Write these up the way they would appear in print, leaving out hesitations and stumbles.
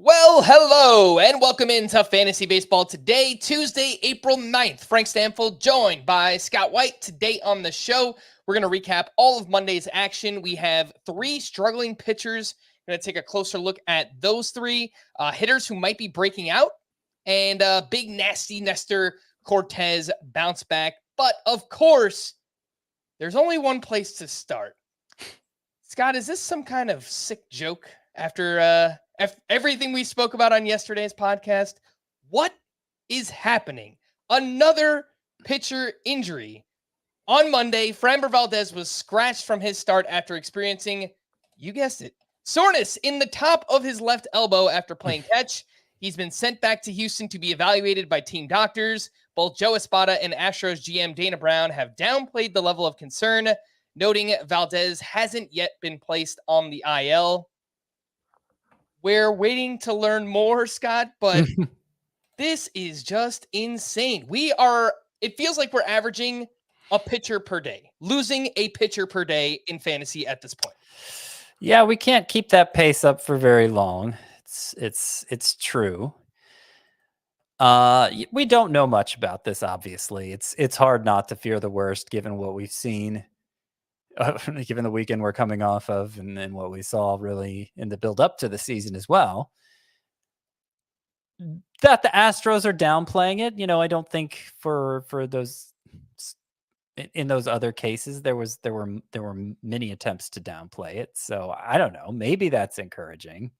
Well, hello, and welcome into Fantasy Baseball today, Tuesday, April 9th. Frank Stampfl joined by Scott White. Today on the show, we're going to recap all of Monday's action. We have three struggling pitchers. Going to take a closer look at those three hitters who might be breaking out, and big, nasty Nestor Cortes bounce back. But, of course, there's only one place to start. Scott, is this some kind of sick joke after everything we spoke about on yesterday's podcast? What is happening? Another pitcher injury. On Monday, Framber Valdez was scratched from his start after experiencing, you guessed it, soreness in the top of his left elbow after playing catch. He's been sent back to Houston to be evaluated by team doctors. Both Joe Espada and Astros GM Dana Brown have downplayed the level of concern, noting Valdez hasn't yet been placed on the IL. We're waiting to learn more, Scott, but this is just insane. It feels like we're averaging a pitcher per day, losing a pitcher per day in fantasy at this point. Yeah, we can't keep that pace up for very long. It's true. We don't know much about this, obviously. It's hard not to fear the worst given what we've seen, given the weekend we're coming off of and what we saw really in the build up to the season as well. That the Astros are downplaying it, I don't think for those in those other cases there were many attempts to downplay it. So I don't know, maybe that's encouraging.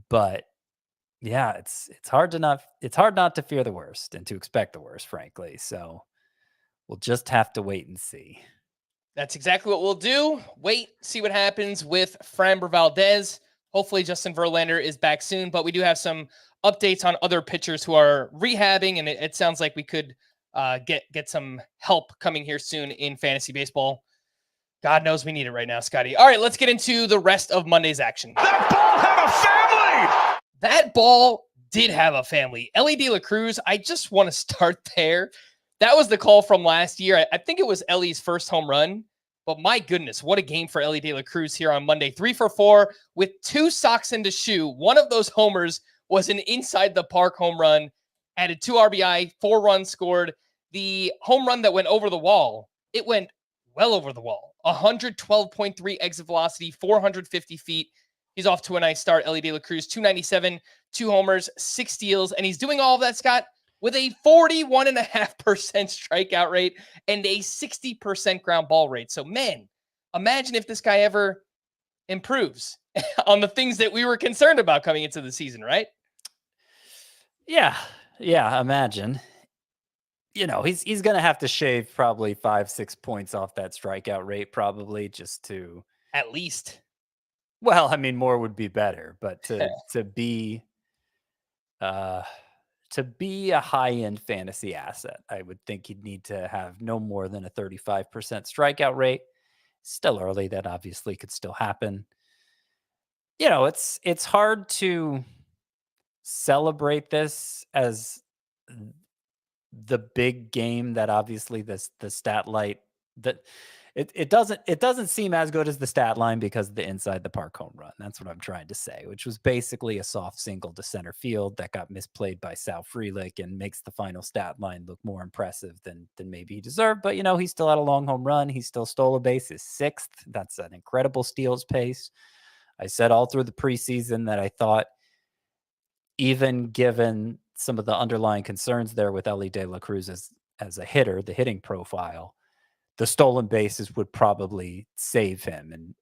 But yeah, it's hard not to fear the worst and to expect the worst, frankly. So we'll just have to wait and see. That's exactly what we'll do. Wait, see what happens with Framber Valdez. Hopefully Justin Verlander is back soon, but we do have some updates on other pitchers who are rehabbing, and it sounds like we could get some help coming here soon in fantasy baseball. God knows we need it right now, Scotty. All right, let's get into the rest of Monday's action. That ball had a family! That ball did have a family. Elly De La Cruz, I just want to start there. That was the call from last year. I think it was Elly's first home run, but my goodness, what a game for Elly De La Cruz here on Monday. 3 for 4 with 2 socks into shoe. One of those homers was an inside the park home run, added 2 RBI, 4 runs scored. The home run that went over the wall, it went well over the wall. 112.3 exit velocity, 450 feet. He's off to a nice start. Elly De La Cruz, 297, 2 homers, 6 steals, and he's doing all of that, Scott, with a 41.5% strikeout rate and a 60% ground ball rate. So, man, imagine if this guy ever improves on the things that we were concerned about coming into the season, right? Yeah, imagine. He's going to have to shave probably 5-6 points off that strikeout rate, probably, just to... At least. Well, I mean, more would be better, but to be a high-end fantasy asset, I would think he'd need to have no more than a 35% strikeout rate. Still early, that obviously could still happen. It's hard to celebrate this as the big game that obviously the stat light that it doesn't seem as good as the stat line because of the inside the park home run. That's what I'm trying to say, which was basically a soft single to center field that got misplayed by Sal Frelick and makes the final stat line look more impressive than maybe he deserved. But he still had a long home run. He still stole a base, his 6th. That's an incredible steals pace. I said all through the preseason that I thought, even given some of the underlying concerns there with Elly De La Cruz as a hitter, the hitting profile, the stolen bases would probably save him and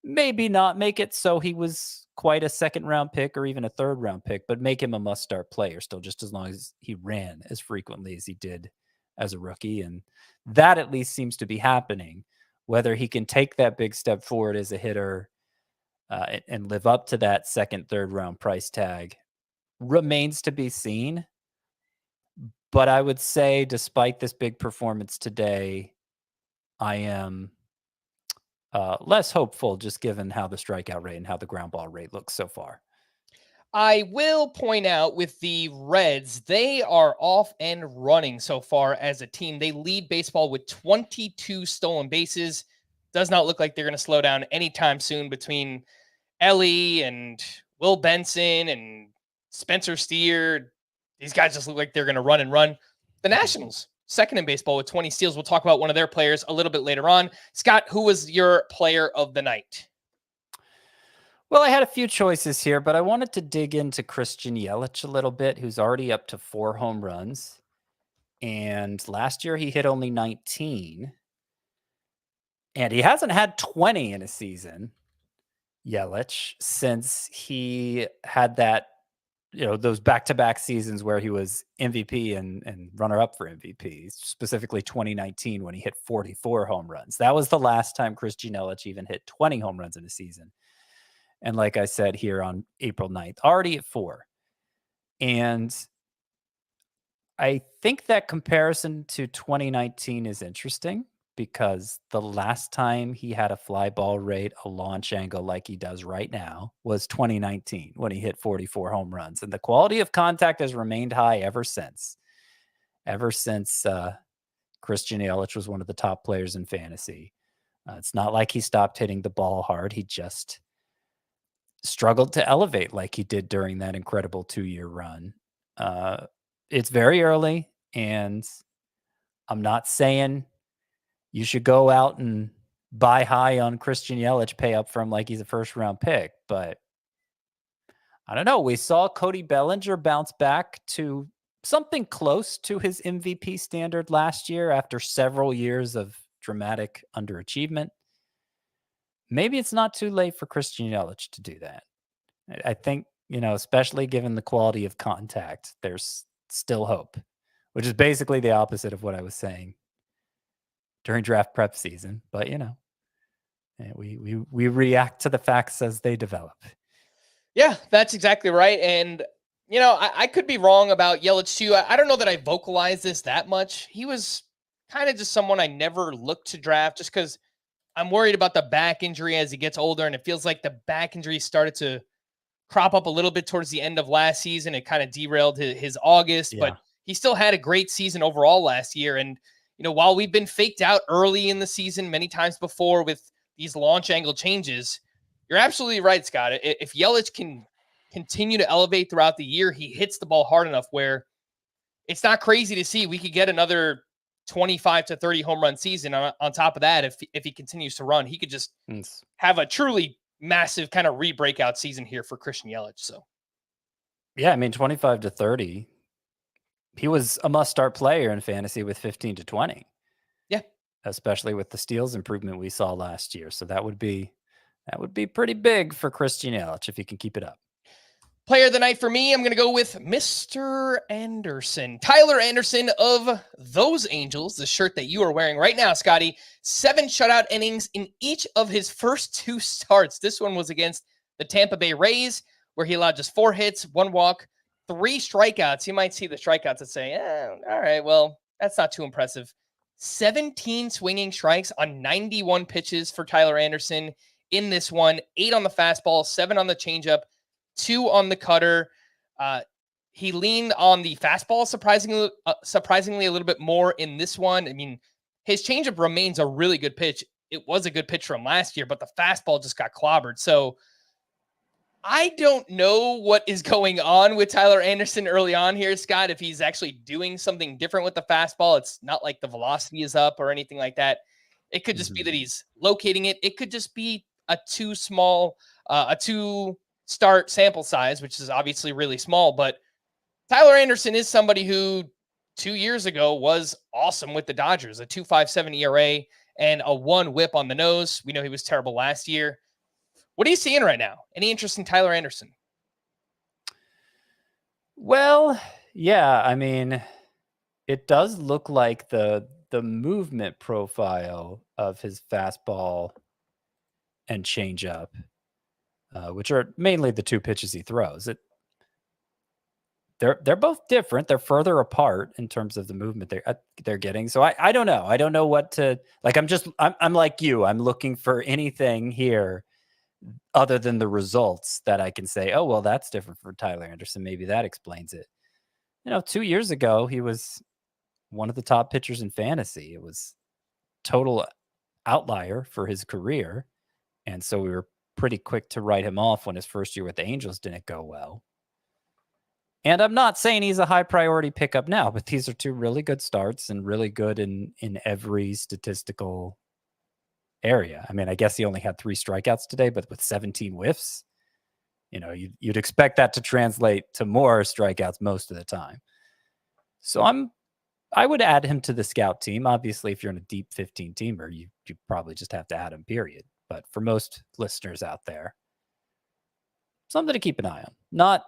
maybe not make it so he was quite a 2nd-round pick or even a 3rd-round pick, but make him a must-start player still, just as long as he ran as frequently as he did as a rookie. And that at least seems to be happening. Whether he can take that big step forward as a hitter and live up to that 2nd, 3rd-round price tag remains to be seen. But I would say, despite this big performance today, I am less hopeful, just given how the strikeout rate and how the ground ball rate looks so far. I will point out with the Reds, they are off and running so far as a team. They lead baseball with 22 stolen bases. Does not look like they're going to slow down anytime soon between Elly and Will Benson and Spencer Steer, these guys just look like they're going to run and run. The Nationals, second in baseball with 20 steals. We'll talk about one of their players a little bit later on. Scott, who was your player of the night? Well, I had a few choices here, but I wanted to dig into Christian Yelich a little bit, who's already up to 4 home runs. And last year he hit only 19. And he hasn't had 20 in a season, Yelich, since he had that, those back-to-back seasons where he was MVP and runner-up for MVP, specifically 2019 when he hit 44 home runs. That was the last time Christian Yelich even hit 20 home runs in a season. And like I said here on April 9th, already at 4. And I think that comparison to 2019 is interesting because the last time he had a fly ball rate, a launch angle like he does right now was 2019 when he hit 44 home runs. And the quality of contact has remained high ever since. Christian Yelich was one of the top players in fantasy. It's not like he stopped hitting the ball hard. He just struggled to elevate like he did during that incredible 2-year run. It's very early, and I'm not saying you should go out and buy high on Christian Yelich, pay up for him like he's a first-round pick. But I don't know. We saw Cody Bellinger bounce back to something close to his MVP standard last year after several years of dramatic underachievement. Maybe it's not too late for Christian Yelich to do that. I think, especially given the quality of contact, there's still hope, which is basically the opposite of what I was saying during draft prep season. But, we react to the facts as they develop. Yeah, that's exactly right. And, I could be wrong about Yelich too. I don't know that I vocalized this that much. He was kind of just someone I never looked to draft just because I'm worried about the back injury as he gets older. And it feels like the back injury started to crop up a little bit towards the end of last season. It kind of derailed his August, but he still had a great season overall last year. And, while we've been faked out early in the season many times before with these launch angle changes, you're absolutely right, Scott. If Yelich can continue to elevate throughout the year, he hits the ball hard enough where it's not crazy to see we could get another 25 to 30 home run season on top of that. If he continues to run, he could just have a truly massive kind of re-breakout season here for Christian Yelich. So, yeah, I mean, 25 to 30, he was a must-start player in fantasy with 15 to 20. Yeah, especially with the steals improvement we saw last year. So that would be pretty big for Christian Yelich if he can keep it up. Player of the night for me, I'm going to go with Mr. Anderson. Tyler Anderson of those Angels, the shirt that you are wearing right now, Scotty. 7 shutout innings in each of his first 2 starts. This one was against the Tampa Bay Rays, where he allowed just 4 hits, 1 walk, 3 strikeouts. You might see the strikeouts and say, all right, well, that's not too impressive. 17 swinging strikes on 91 pitches for Tyler Anderson in this one. 8 on the fastball, 7 on the changeup, 2 on the cutter. He leaned on the fastball surprisingly a little bit more in this one. I mean, his changeup remains a really good pitch. It was a good pitch from last year, but the fastball just got clobbered. So I don't know what is going on with Tyler Anderson early on here, Scott, if he's actually doing something different with the fastball. It's not like the velocity is up or anything like that. It could just be that he's locating it. It could just be a too start sample size, which is obviously really small. But Tyler Anderson is somebody who 2 years ago was awesome with the Dodgers, a 2.57 ERA and a 1 whip on the nose. We know he was terrible last year. What are you seeing right now? Any interest in Tyler Anderson? Well, yeah, I mean, it does look like the movement profile of his fastball and changeup, which are mainly the 2 pitches he throws. They're both different. They're further apart in terms of the movement they're getting. So I don't know. I don't know what to like. I'm like you. I'm looking for anything here other than the results that I can say, oh, well, that's different for Tyler Anderson. Maybe that explains it. 2 years ago, he was one of the top pitchers in fantasy. It was total outlier for his career. And so we were pretty quick to write him off when his first year with the Angels didn't go well. And I'm not saying he's a high priority pickup now, but these are two really good starts and really good in every statistical area. I mean, I guess he only had 3 strikeouts today, but with 17 whiffs, you'd expect that to translate to more strikeouts most of the time. So I would add him to the scout team. Obviously, if you're in a deep 15-teamer, you probably just have to add him, period. But for most listeners out there, something to keep an eye on. Not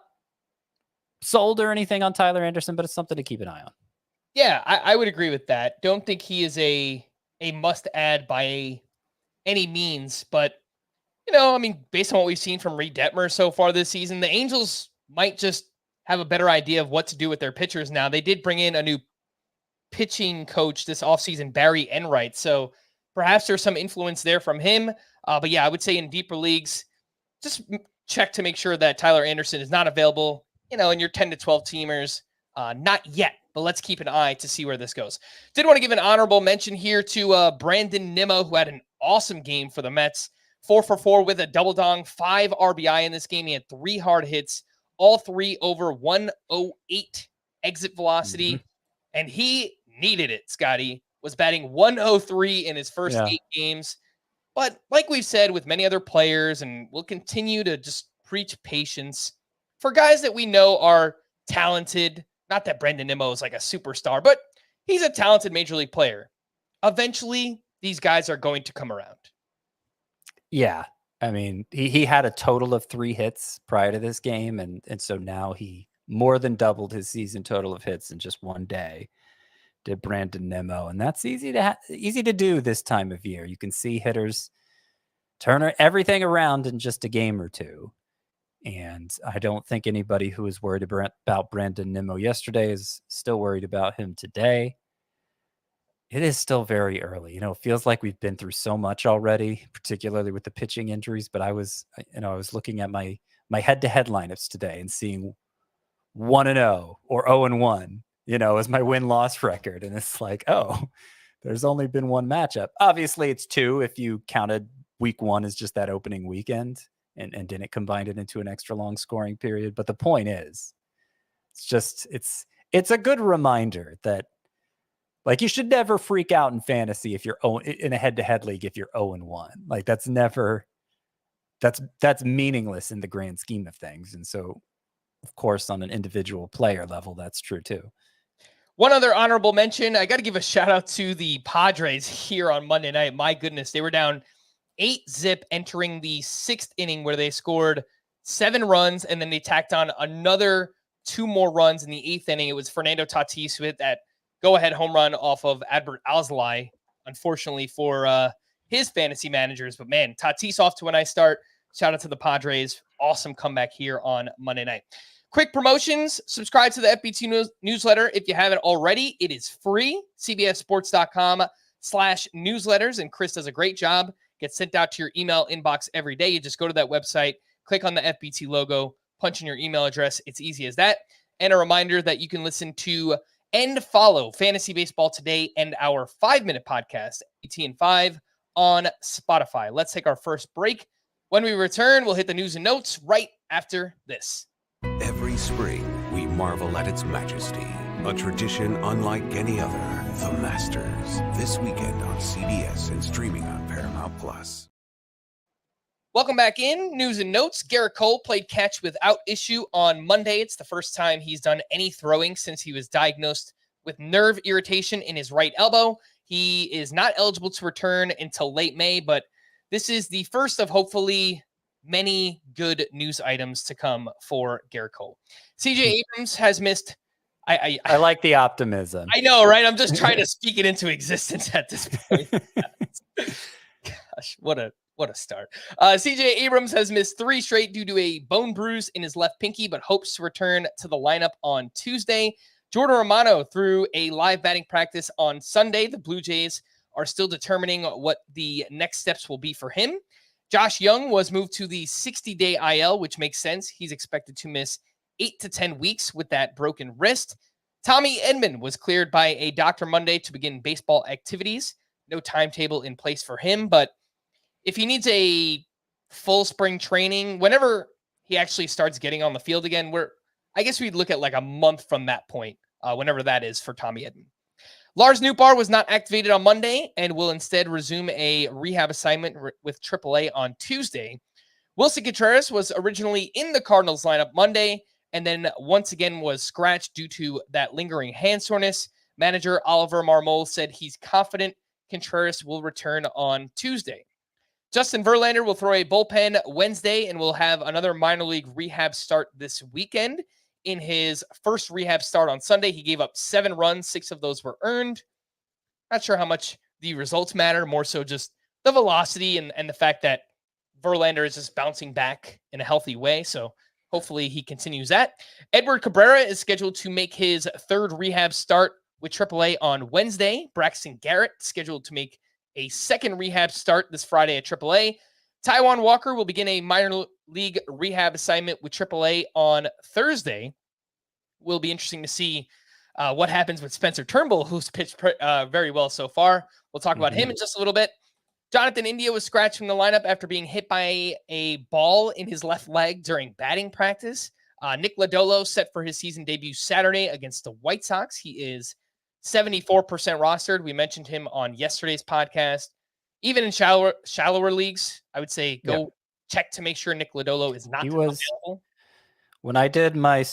sold or anything on Tyler Anderson, but it's something to keep an eye on. Yeah, I would agree with that. Don't think he is a must-add by any means, but based on what we've seen from Reed Detmer so far this season, the Angels might just have a better idea of what to do with their pitchers now. They did bring in a new pitching coach this offseason, Barry Enright, so perhaps there's some influence there from him. But yeah, I would say in deeper leagues, just check to make sure that Tyler Anderson is not available, in your 10 to 12 teamers. Not yet, but let's keep an eye to see where this goes. Did want to give an honorable mention here to Brandon Nimmo, who had an awesome game for the Mets. 4 for 4 with a double dong, 5 RBI in this game. He had 3 hard hits, all 3 over 108 exit velocity. Mm-hmm. And he needed it, Scotty. Was batting 103 in his first 8 games. But like we've said with many other players, and we'll continue to just preach patience for guys that we know are talented. Not that Brandon Nimmo is like a superstar, but he's a talented major league player. Eventually, these guys are going to come around. Yeah. I mean, he had a total of 3 hits prior to this game. And so now he more than doubled his season total of hits in just one day. Did Brandon Nimmo. And that's easy to do this time of year. You can see hitters turn everything around in just a game or two. And I don't think anybody who was worried about Brandon Nimmo yesterday is still worried about him today. It is still very early. It feels like we've been through so much already, particularly with the pitching injuries. But I was looking at my head-to-head lineups today and seeing 1-0 or 0-1, as my win-loss record. And it's like, oh, there's only been 1 matchup. Obviously, it's 2 if you counted week 1 as just that opening weekend and didn't combine it into an extra long scoring period. But the point is, it's a good reminder that, like, you should never freak out in fantasy if you're in a head-to-head league if you're 0-1. Like, that's meaningless in the grand scheme of things. And so, of course, on an individual player level, that's true too. One other honorable mention, I got to give a shout out to the Padres here on Monday night. My goodness, they were down 8-0 entering the 6th inning where they scored 7 runs, and then they tacked on another 2 more runs in the 8th inning. It was Fernando Tatis who hit that go-ahead home run off of Adbert Alzolay, unfortunately for his fantasy managers. But man, Tatis off to a nice start. Shout out to the Padres. Awesome comeback here on Monday night. Quick promotions. Subscribe to the FBT newsletter if you haven't already. It is free. CBSSports.com/newsletters. And Chris does a great job. Gets sent out to your email inbox every day. You just go to that website, click on the FBT logo, punch in your email address. It's easy as that. And a reminder that you can listen to and follow Fantasy Baseball Today and our 5-minute podcast, FBT and 5, on Spotify. Let's take our first break. When we return, we'll hit the news and notes right after this. Every spring, we marvel at its majesty. A tradition unlike any other. The Masters. This weekend on CBS and streaming on Paramount+. Welcome back in. News and notes. Gerrit Cole played catch without issue on Monday. It's the first time he's done any throwing since he was diagnosed with nerve irritation in his right elbow. He is not eligible to return until late May, but this is the first of hopefully many good news items to come for Gerrit Cole. CJ Abrams has missed. I like the optimism. I know, right? I'm just trying to speak it into existence at this point. Gosh, what a start. CJ Abrams has missed 3 straight due to a bone bruise in his left pinky, but hopes to return to the lineup on Tuesday. Jordan Romano threw a live batting practice on Sunday. The Blue Jays are still determining what the next steps will be for him. Josh Young was moved to the 60-day IL, which makes sense. He's expected to miss 8 to 10 weeks with that broken wrist. Tommy Edman was cleared by a doctor Monday to begin baseball activities. No timetable in place for him, but if he needs a full spring training, whenever he actually starts getting on the field again, I guess we'd look at like a month from that point, whenever that is for Tommy Edman. Lars Nootbaar was not activated on Monday and will instead resume a rehab assignment with AAA on Tuesday. Wilson Contreras was originally in the Cardinals lineup Monday and then once again was scratched due to that lingering hand soreness. Manager Oliver Marmol said he's confident Contreras will return on Tuesday. Justin Verlander will throw a bullpen Wednesday and will have another minor league rehab start this weekend. In his first rehab start on Sunday, he gave up 7 runs. 6 of those were earned. Not sure how much the results matter, more so just the velocity and the fact that Verlander is just bouncing back in a healthy way. So hopefully he continues that. Edward Cabrera is scheduled to make his 3rd rehab start with AAA on Wednesday. Braxton Garrett scheduled to make a 2nd rehab start this Friday at AAA. Taijuan Walker will begin a minor league rehab assignment with AAA on Thursday. Will be interesting to see what happens with Spencer Turnbull, who's pitched very well so far. We'll talk about him in just a little bit. Jonathan India was scratched from the lineup after being hit by a ball in his left leg during batting practice. Nick Lodolo set for his season debut Saturday against the White Sox. He is 74% rostered. We mentioned him on yesterday's podcast. Even in shallower leagues, I would say go check to make sure Nick Lodolo is not available. When I did my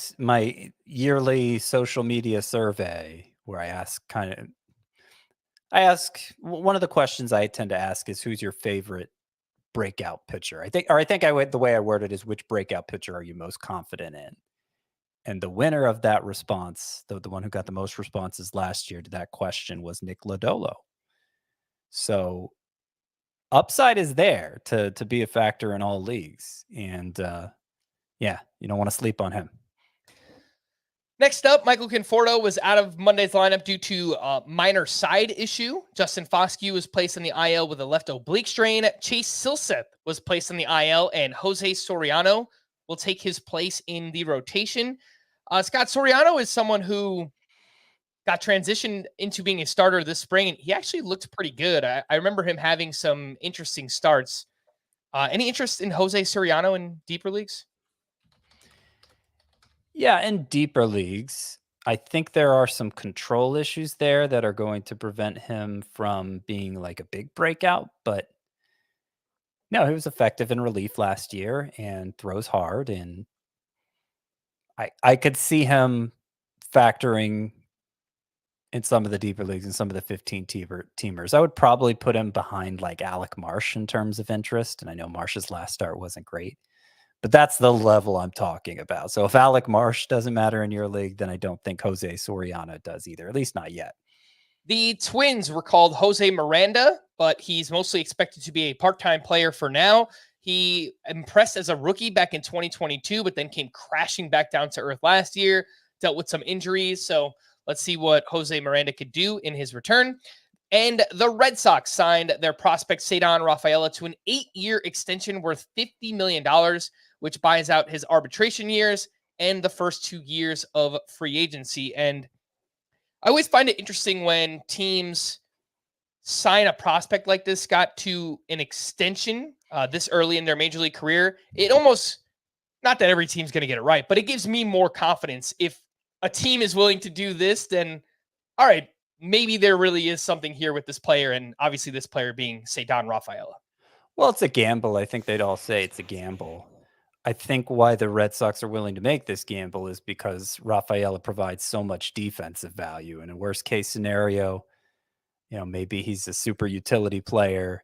yearly social media survey, where I ask one of the questions I tend to ask is, who's your favorite breakout pitcher? The way I worded it is, which breakout pitcher are you most confident in? And the winner of that response, the one who got the most responses last year to that question, was Nick Lodolo. So upside is there to be a factor in all leagues. And you don't want to sleep on him. Next up, Michael Conforto was out of Monday's lineup due to a minor side issue. Justin Foscue was placed on the IL with a left oblique strain. Chase Silseth was placed on the IL, and Jose Soriano will take his place in the rotation. Scott, Soriano is someone who got transitioned into being a starter this spring, and he actually looked pretty good. I remember him having some interesting starts. Any interest in Jose Soriano in deeper leagues? Yeah, in deeper leagues, I think there are some control issues there that are going to prevent him from being like a big breakout. But no, he was effective in relief last year and throws hard. And I could see him factoring in some of the deeper leagues and some of the 15 teamers. I would probably put him behind like Alec Marsh in terms of interest. And I know Marsh's last start wasn't great, but that's the level I'm talking about. So if Alec Marsh doesn't matter in your league, then I don't think Jose Soriano does either, at least not yet. The Twins were called Jose Miranda, but he's mostly expected to be a part-time player for now. He impressed as a rookie back in 2022, but then came crashing back down to earth last year, dealt with some injuries. So let's see what Jose Miranda could do in his return. And the Red Sox signed their prospect Ceddanne Rafaela to an 8-year extension worth $50 million, which buys out his arbitration years and the first 2 years of free agency. And I always find it interesting when teams sign a prospect like this, Scott, to an extension this early in their major league career. It almost, not that every team's going to get it right, but it gives me more confidence. If a team is willing to do this, then all right, maybe there really is something here with this player, and obviously this player being Ceddanne Rafaela. Well, it's a gamble. I think they'd all say it's a gamble. I think why the Red Sox are willing to make this gamble is because Rafaela provides so much defensive value. In a worst case scenario, maybe he's a super utility player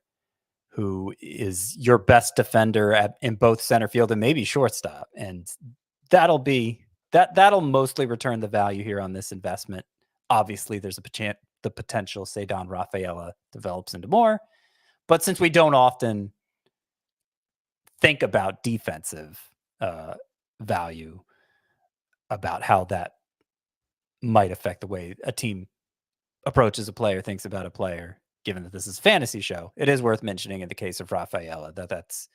who is your best defender in both center field and maybe shortstop. And that'll mostly return the value here on this investment. Obviously, there's the potential Ceddanne Rafaela develops into more. But since we don't often think about defensive value, about how that might affect the way a team approaches a player, thinks about a player, given that this is a fantasy show, it is worth mentioning in the case of Rafaela that's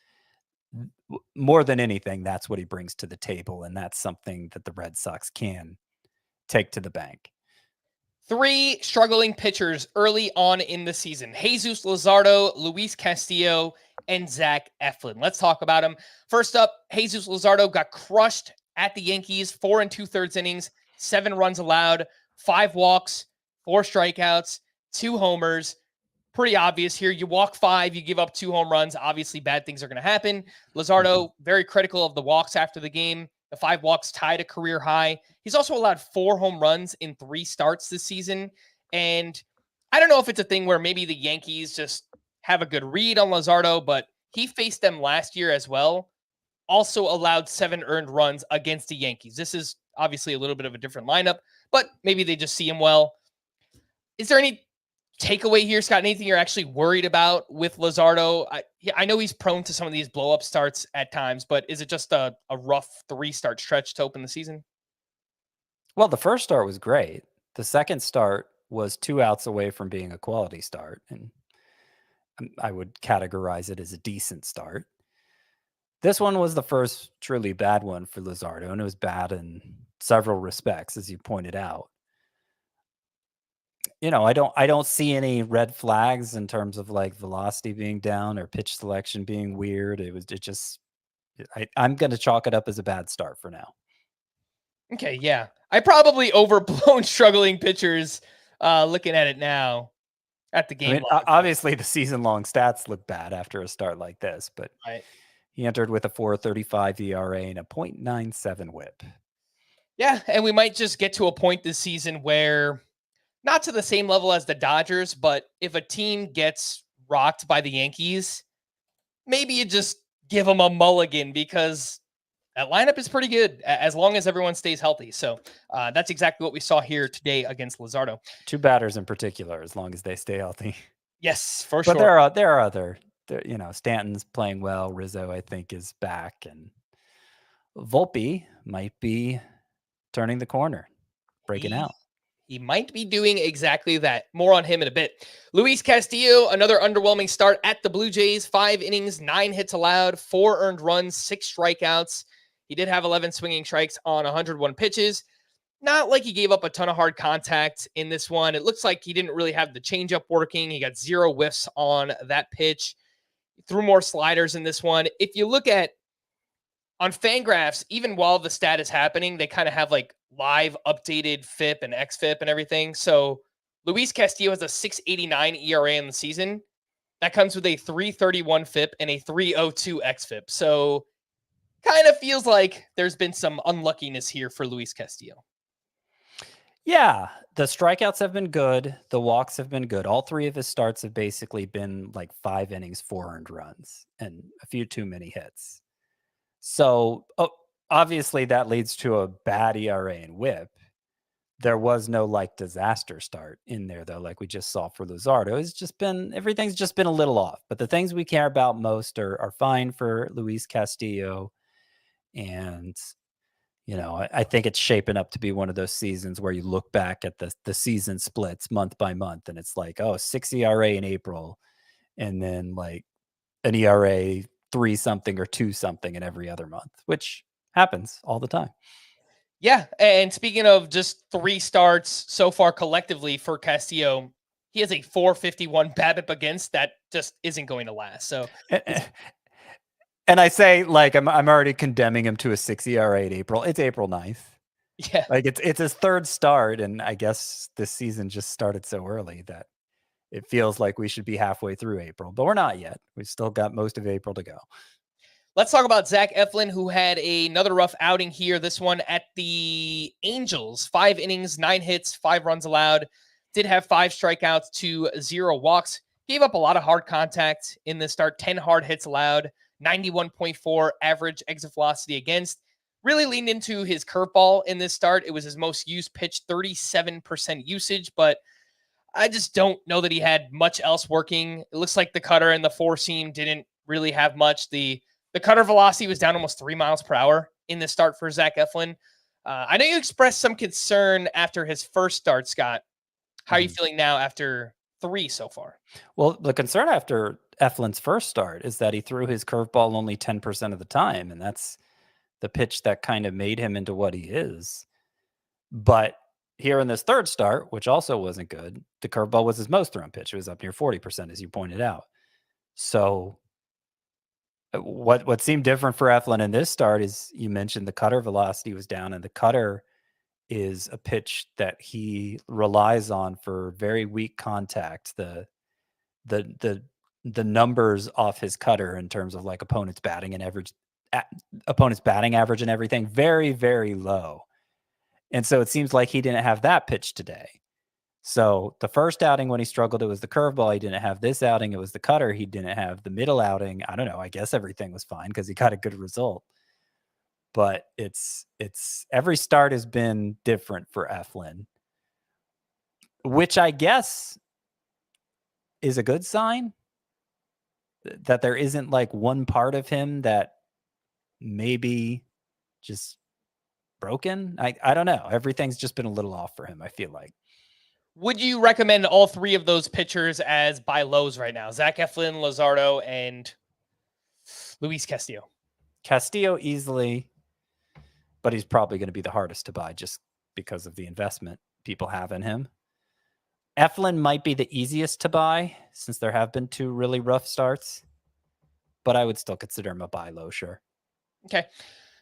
more than anything, that's what he brings to the table. And that's something that the Red Sox can take to the bank. 3 struggling pitchers early on in the season: Jesus Luzardo, Luis Castillo, and Zach Eflin. Let's talk about him. First up, Jesus Luzardo got crushed at the Yankees, 4 2/3 innings, 7 runs allowed, 5 walks, 4 strikeouts, 2 homers. Pretty obvious here. You walk 5, you give up 2 home runs. Obviously, bad things are going to happen. Luzardo, very critical of the walks after the game. The 5 walks tied a career high. He's also allowed 4 home runs in 3 starts this season. And I don't know if it's a thing where maybe the Yankees just have a good read on Luzardo, but he faced them last year as well. Also allowed 7 earned runs against the Yankees. This is obviously a little bit of a different lineup, but maybe they just see him well. Is there any takeaway here, Scott? Anything you're actually worried about with Luzardo? I know he's prone to some of these blow-up starts at times, but is it just a rough 3-start stretch to open the season? Well, the first start was great. The second start was 2 outs away from being a quality start, and I would categorize it as a decent start. This one was the first truly bad one for Luzardo, and it was bad in several respects, as you pointed out. I don't see any red flags in terms of like velocity being down or pitch selection being weird. I'm going to chalk it up as a bad start for now. Okay, yeah. I probably overblown struggling pitchers looking at it now at the game. Obviously, the season-long stats look bad after a start like this, but right. He entered with a 4.35 ERA and a .97 WHIP. Yeah, and we might just get to a point this season where, not to the same level as the Dodgers, but if a team gets rocked by the Yankees, maybe you just give them a mulligan because that lineup is pretty good as long as everyone stays healthy. So that's exactly what we saw here today against Luzardo. 2 batters in particular, as long as they stay healthy. Yes, for sure. But there are other, Stanton's playing well. Rizzo, I think, is back, and Volpe might be turning the corner, breaking out. He might be doing exactly that. More on him in a bit. Luis Castillo, another underwhelming start at the Blue Jays. 5 innings, 9 hits allowed, 4 earned runs, 6 strikeouts. He did have 11 swinging strikes on 101 pitches. Not like he gave up a ton of hard contact in this one. It looks like he didn't really have the changeup working. He got 0 whiffs on that pitch. He threw more sliders in this one. If you look at on Fangraphs, even while the stat is happening, they kind of have like live updated FIP and XFIP and everything. So Luis Castillo has a 6.89 ERA in the season. That comes with a 3.31 FIP and a 3.02 XFIP. So kind of feels like there's been some unluckiness here for Luis Castillo. Yeah, the strikeouts have been good. The walks have been good. All 3 of his starts have basically been like 5 innings, 4 earned runs, and a few too many hits. So obviously that leads to a bad ERA and WHIP. There was no like disaster start in there though, like we just saw for Luzardo. Everything's just been a little off. But the things we care about most are fine for Luis Castillo. And, I think it's shaping up to be one of those seasons where you look back at the season splits month by month, and it's like, 6 ERA in April, and then like an ERA 3-something or 2-something in every other month, which happens all the time. Yeah, and speaking of just 3 starts so far collectively for Castillo, he has a 4.51 BABIP against. That just isn't going to last. So, and I say like I'm already condemning him to a 6 ERA in April. It's April 9th. Yeah, like it's his 3rd start, and I guess this season just started so early that it feels like we should be halfway through April, but we're not yet. We've still got most of April to go. Let's talk about Zach Eflin, who had another rough outing here. This one at the Angels. 5 innings, 9 hits, 5 runs allowed. Did have 5 strikeouts to 0 walks. Gave up a lot of hard contact in this start. 10 hard hits allowed. 91.4 average exit velocity against. Really leaned into his curveball in this start. It was his most used pitch, 37% usage, but I just don't know that he had much else working. It looks like the cutter and the 4-seam didn't really have much. The cutter velocity was down almost 3 miles per hour in this start for Zach Eflin. I know you expressed some concern after his first start, Scott. How are you feeling now after 3 so far? Well, the concern after Eflin's first start is that he threw his curveball only 10% of the time, and that's the pitch that kind of made him into what he is. But here in this 3rd start, which also wasn't good, the curveball was his most thrown pitch. It was up near 40%, as you pointed out. So What seemed different for Eflin in this start is you mentioned the cutter velocity was down, and the cutter is a pitch that he relies on for very weak contact. The numbers off his cutter in terms of like opponent's batting average and everything, very, very low. And so it seems like he didn't have that pitch today. So the first outing when he struggled, it was the curveball. He didn't have this outing. It was the cutter. He didn't have the middle outing. I don't know. I guess everything was fine because he got a good result. But it's every start has been different for Eflin, which I guess is a good sign that there isn't like one part of him that maybe just broken. I don't know. Everything's just been a little off for him, I feel like. Would you recommend all three of those pitchers as buy lows right now? Zach Eflin, Luzardo, and Luis Castillo. Castillo easily, but he's probably going to be the hardest to buy just because of the investment people have in him. Eflin might be the easiest to buy since there have been 2 really rough starts, but I would still consider him a buy low, sure. Okay.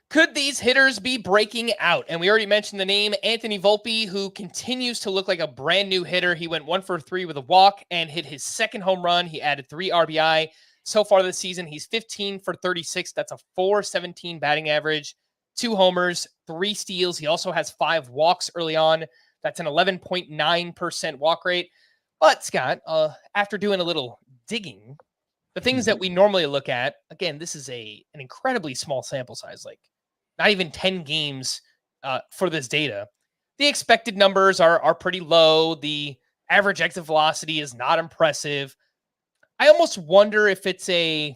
Could these hitters be breaking out? And we already mentioned the name Anthony Volpe, who continues to look like a brand new hitter. He went 1 for 3 with a walk and hit his second home run. He added 3 RBI. So far this season, he's 15 for 36. That's a .417 batting average, 2 homers, 3 steals. He also has 5 walks early on. That's an 11.9% walk rate. But Scott, after doing a little digging, the things that we normally look at, again, this is an incredibly small sample size, like not even 10 games for this data. The expected numbers are pretty low. The average exit velocity is not impressive. I almost wonder if it's a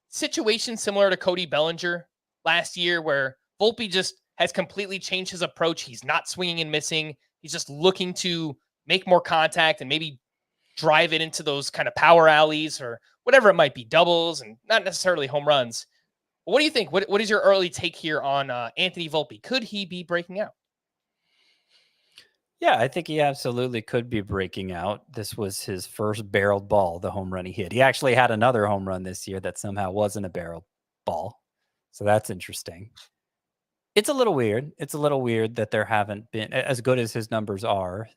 situation similar to Cody Bellinger last year where Volpe just has completely changed his approach. He's not swinging and missing. He's just looking to make more contact and maybe drive it into those kind of power alleys or whatever it might be, doubles and not necessarily home runs. What do you think? What is your early take here on Anthony Volpe? Could he be breaking out? Yeah, I think he absolutely could be breaking out. This was his first barreled ball, the home run he hit. He actually had another home run this year that somehow wasn't a barreled ball. So that's interesting. It's a little weird. It's a little weird that there haven't been, as good as his numbers are,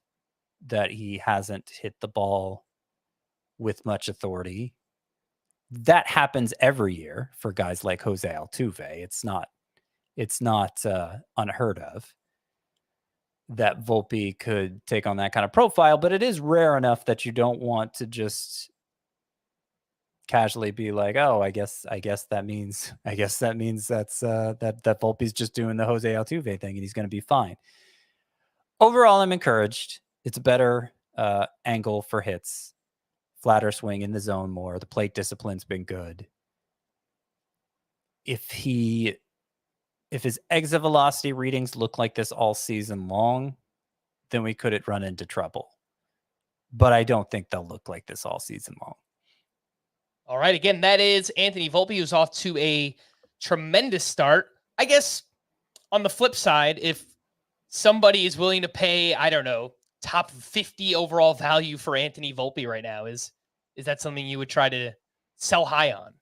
that he hasn't hit the ball with much authority. That happens every year for guys like Jose Altuve. It's not unheard of that Volpe could take on that kind of profile, but it is rare enough that you don't want to just casually be like, oh, I guess that means that's that Volpe's just doing the Jose Altuve thing and he's going to be fine. Overall, I'm encouraged. It's a better angle for hits, flatter swing in the zone more. The plate discipline's been good. If his exit velocity readings look like this all season long, then we could run into trouble. But I don't think they'll look like this all season long. All right. Again, that is Anthony Volpe, who's off to a tremendous start. I guess on the flip side, if somebody is willing to pay, I don't know, top 50 overall value for Anthony Volpe right now, is that something you would try to sell high on?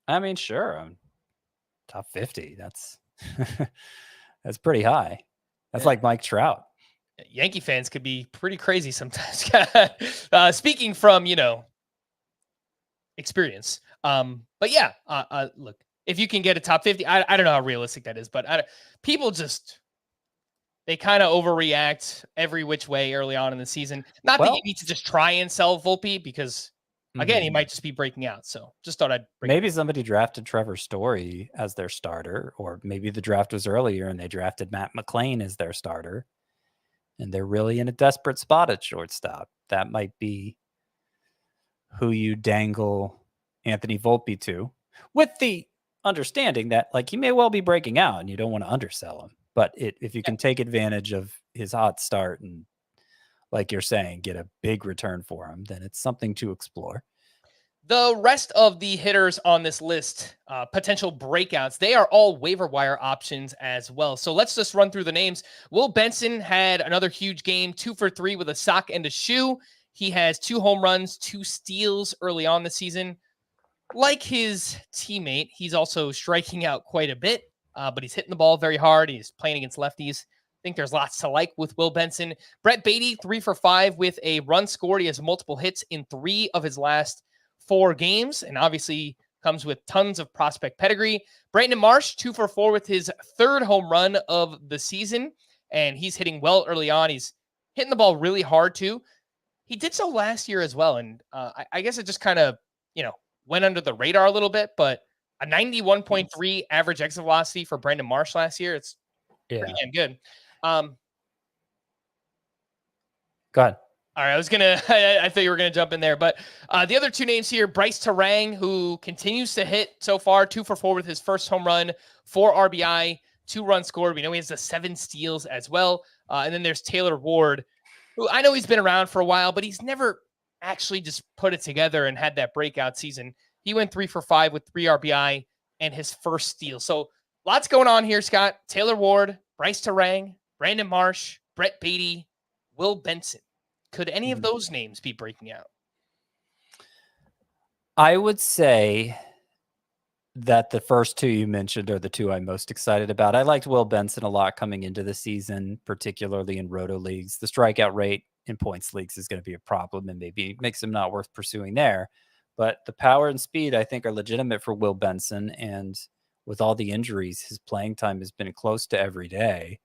I mean, sure. Top 50. That's that's pretty high. That's like Mike Trout. Yankee fans could be pretty crazy sometimes. Speaking from, experience. But yeah, look, if you can get a top 50, I don't know how realistic that is, but people just, they kind of overreact every which way early on in the season. Not that you need to just try and sell Volpe because, again, he might just be breaking out. So just thought I'd bring maybe somebody drafted Trevor Story as their starter, or maybe the draft was earlier and they drafted Matt McClain as their starter, and they're really in a desperate spot at shortstop. That might be who you dangle Anthony Volpe to, with the understanding that like he may well be breaking out and you don't want to undersell him. But if you can take advantage of his hot start and, like you're saying, get a big return for him, then it's something to explore. The rest of the hitters on this list, potential breakouts, they are all waiver wire options as well. So let's just run through the names. Will Benson had another huge game, 2 for 3 with a sock and a shoe. He has 2 home runs, 2 steals early on the season. like his teammate, he's also striking out quite a bit, but he's hitting the ball very hard. He's playing against lefties. I think there's lots to like with Will Benson. Brett Baty, 3 for 5 with a run scored. He has multiple hits in 3 of his last 4 games, and obviously comes with tons of prospect pedigree. Brandon Marsh, 2 for 4 with his 3rd home run of the season, and he's hitting well early on. He's hitting the ball really hard too. He did so last year as well, and I guess it just kind of, went under the radar a little bit, but a 91.3 average exit velocity for Brandon Marsh last year, it's pretty damn good. Go ahead. All right, I thought you were gonna jump in there, but the other 2 names here, Bryce Terang, who continues to hit so far, 2 for 4 with his first home run, 4 RBI, 2 runs scored. We know he has the 7 steals as well. And then there's Taylor Ward, who I know he's been around for a while, but he's never actually just put it together and had that breakout season. He went 3 for 5 with 3 RBI and his first steal. So lots going on here, Scott. Taylor Ward, Bryce Terang, Brandon Marsh, Brett Baty, Will Benson. Could any of those names be breaking out? I would say that the first 2 you mentioned are the 2 I'm most excited about. I liked Will Benson a lot coming into the season, particularly in roto leagues. The strikeout rate in points leagues is going to be a problem and maybe makes him not worth pursuing there. But the power and speed, I think, are legitimate for Will Benson. And with all the injuries, his playing time has been close to every day.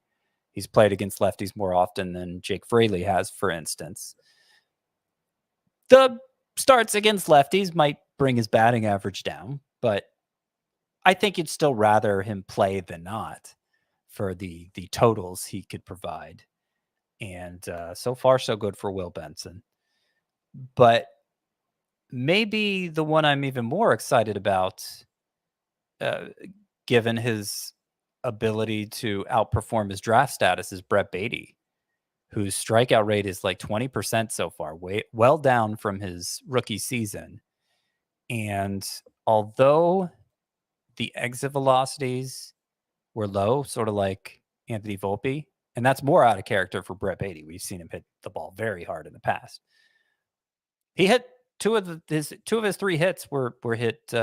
He's played against lefties more often than Jake Fraley has, for instance. The starts against lefties might bring his batting average down, but I think you'd still rather him play than not for the totals he could provide. And so far, so good for Will Benson. But maybe the one I'm even more excited about, given his ability to outperform his draft status, is Brett Baty, whose strikeout rate is like 20% so far, well down from his rookie season. And although the exit velocities were low, sort of like Anthony Volpe, and that's more out of character for Brett Baty. We've seen him hit the ball very hard in the past. He hit two of his 3 hits were hit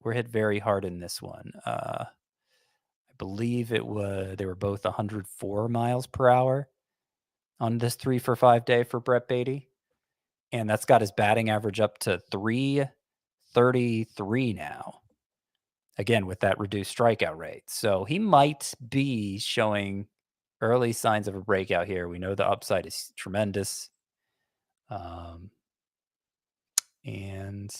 very hard in this one. I believe they were both 104 miles per hour on this 3 for 5 day for Brett Baty. And that's got his batting average up to 333 now. Again, with that reduced strikeout rate. So he might be showing early signs of a breakout here. We know the upside is tremendous. And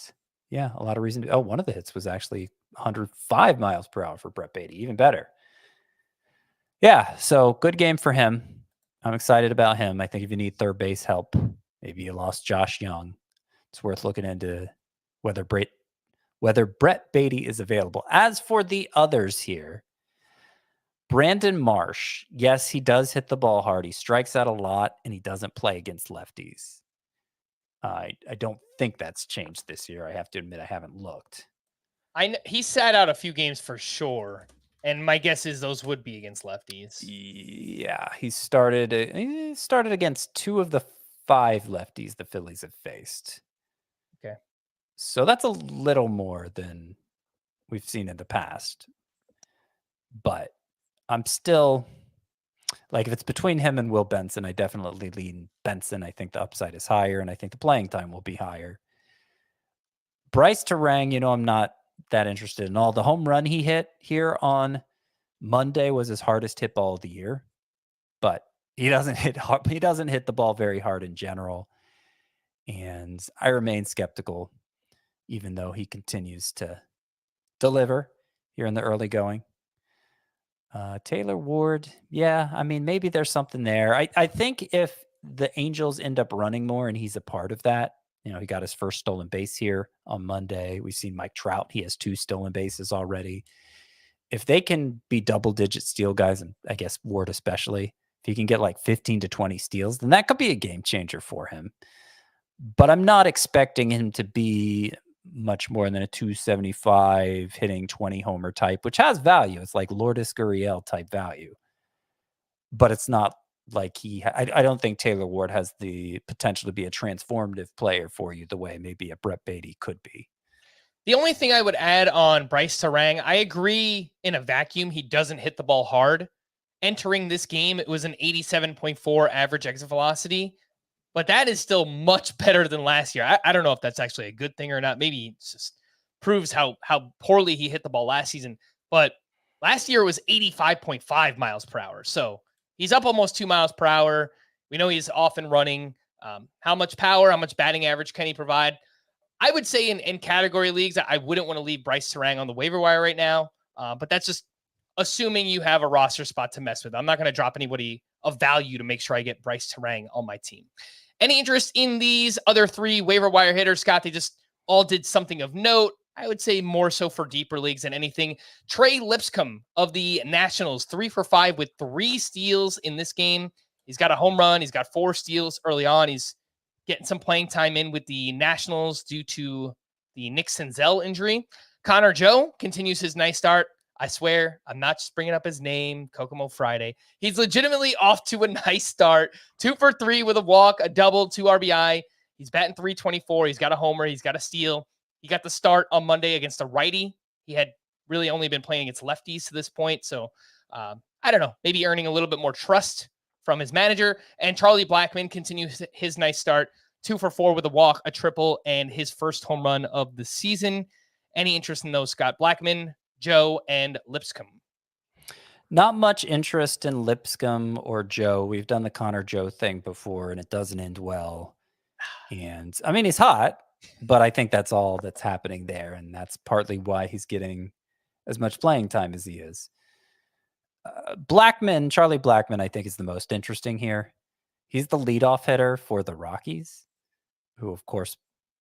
yeah, a lot of reason to. One of the hits was actually 105 miles per hour for Brett Baty. Even better. Yeah, so good game for him. I'm excited about him. I think if you need third base help, maybe you lost Josh Young, it's worth looking into whether Brett Baty is available. As for the others here, Brandon Marsh, yes, he does hit the ball hard. He strikes out a lot, and he doesn't play against lefties. I don't think that's changed this year. I have to admit, I haven't looked. He sat out a few games for sure, and my guess is those would be against lefties. Yeah, he started against 2 of the 5 lefties the Phillies have faced. Okay. So that's a little more than we've seen in the past. But I'm still, like, if it's between him and Will Benson, I definitely lean Benson. I think the upside is higher, and I think the playing time will be higher. Bryce Terang, I'm not that interested in all. The home run he hit here on Monday was his hardest hit ball of the year, but he doesn't hit the ball very hard in general. And I remain skeptical, even though he continues to deliver here in the early going. Taylor Ward, yeah, I mean, maybe there's something there. I think if the Angels end up running more and he's a part of that, he got his first stolen base here on Monday. We've seen Mike Trout. He has 2 stolen bases already. If they can be double-digit steal guys, and I guess Ward especially, if he can get like 15 to 20 steals, then that could be a game changer for him. But I'm not expecting him to be much more than a 275 hitting 20 homer type, which has value. It's like Lourdes Gurriel type value, but it's not like I don't think Taylor Ward has the potential to be a transformative player for you the way maybe a Brett Baty could be. The only thing I would add on Bryce Terang, I agree in a vacuum, he doesn't hit the ball hard. Entering this game, it was an 87.4 average exit velocity, but that is still much better than last year. I don't know if that's actually a good thing or not. Maybe it just proves how poorly he hit the ball last season. But last year it was 85.5 miles per hour. So he's up almost 2 miles per hour. We know he's off and running. How much power, how much batting average can he provide? I would say in category leagues, I wouldn't want to leave Bryce Terang on the waiver wire right now. But that's just assuming you have a roster spot to mess with. I'm not going to drop anybody of value to make sure I get Bryce Terang on my team. Any interest in these other three waiver wire hitters, Scott? They just all did something of note. I would say more so for deeper leagues than anything. Trey Lipscomb of the Nationals, 3 for 5 with 3 steals in this game. He's got a home run. He's got 4 steals early on. He's getting some playing time in with the Nationals due to the Nick Senzel injury. Connor Joe continues his nice start. I swear, I'm not just bringing up his name, Kokomo Friday. He's legitimately off to a nice start. 2 for 3 with a walk, a double, 2 RBI. He's batting .324. He's got a homer. He's got a steal. He got the start on Monday against a righty. He had really only been playing against lefties to this point. So I don't know, maybe earning a little bit more trust from his manager. And Charlie Blackmon continues his nice start. 2 for 4 with a walk, a triple, and his first home run of the season. Any interest in those, Scott? Blackmon, Joe, and Lipscomb? Not much interest in Lipscomb or Joe. We've done the Connor Joe thing before, and it doesn't end well. And I mean, he's hot, but I think that's all that's happening there. And that's partly why he's getting as much playing time as he is. Charlie Blackmon, I think, is the most interesting here. He's the leadoff hitter for the Rockies, who, of course,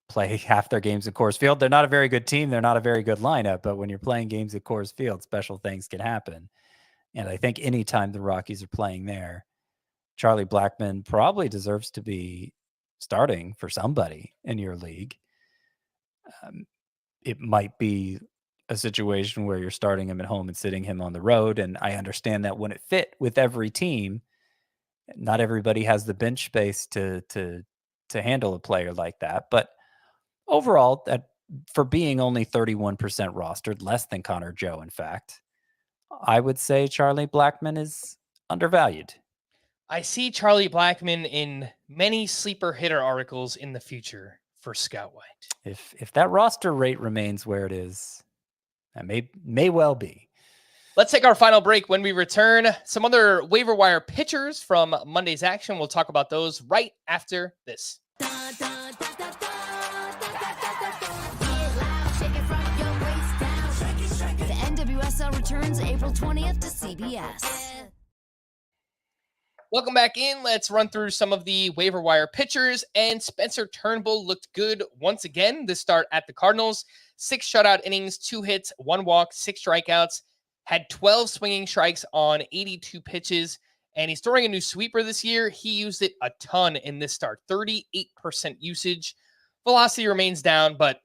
play half their games at Coors Field. They're not a very good team. They're not a very good lineup, but when you're playing games at Coors Field, special things can happen. And I think anytime the Rockies are playing there, Charlie Blackmon probably deserves to be starting for somebody in your league. It might be a situation where you're starting him at home and sitting him on the road. And I understand that when it fit with every team, not everybody has the bench space to handle a player like that. But overall, for being only 31% rostered, less than Connor Joe, in fact, I would say Charlie Blackmon is undervalued. I see Charlie Blackmon in many sleeper hitter articles in the future for Scott White. If that roster rate remains where it is, that may well be. Let's take our final break. When we return, some other waiver wire pitchers from Monday's action. We'll talk about those right after this. The NWSL returns April 20th to CBS. Welcome back in. Let's run through some of the waiver wire pitchers. And Spencer Turnbull looked good once again this start at the Cardinals. 6 shutout innings, 2 hits, 1 walk, 6 strikeouts. Had 12 swinging strikes on 82 pitches. And he's throwing a new sweeper this year. He used it a ton in this start. 38% usage. Velocity remains down, but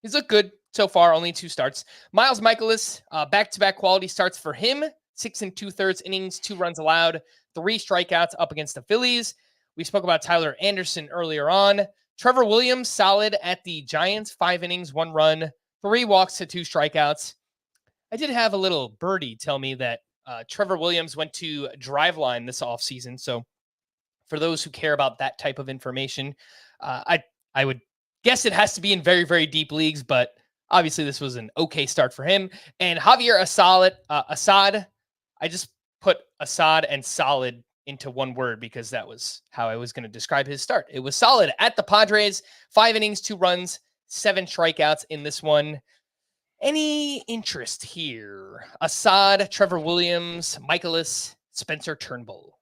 he's looked good so far. Only 2 starts. Miles Michaelis, back-to-back quality starts for him. 6 2/3 innings, 2 runs allowed, 3 strikeouts up against the Phillies. We spoke about Tyler Anderson earlier on. Trevor Williams, solid at the Giants. 5 innings, 1 run, 3 walks to 2 strikeouts. I did have a little birdie tell me that Trevor Williams went to Driveline this offseason. So for those who care about that type of information, I would guess it has to be in very, very deep leagues, but obviously this was an okay start for him. And Javier Assad, I just put Assad and solid into one word because that was how I was going to describe his start. It was solid at the Padres. 5 innings, 2 runs, 7 strikeouts in this one. Any interest here? Assad, Trevor Williams, Michaelis, Spencer Turnbull.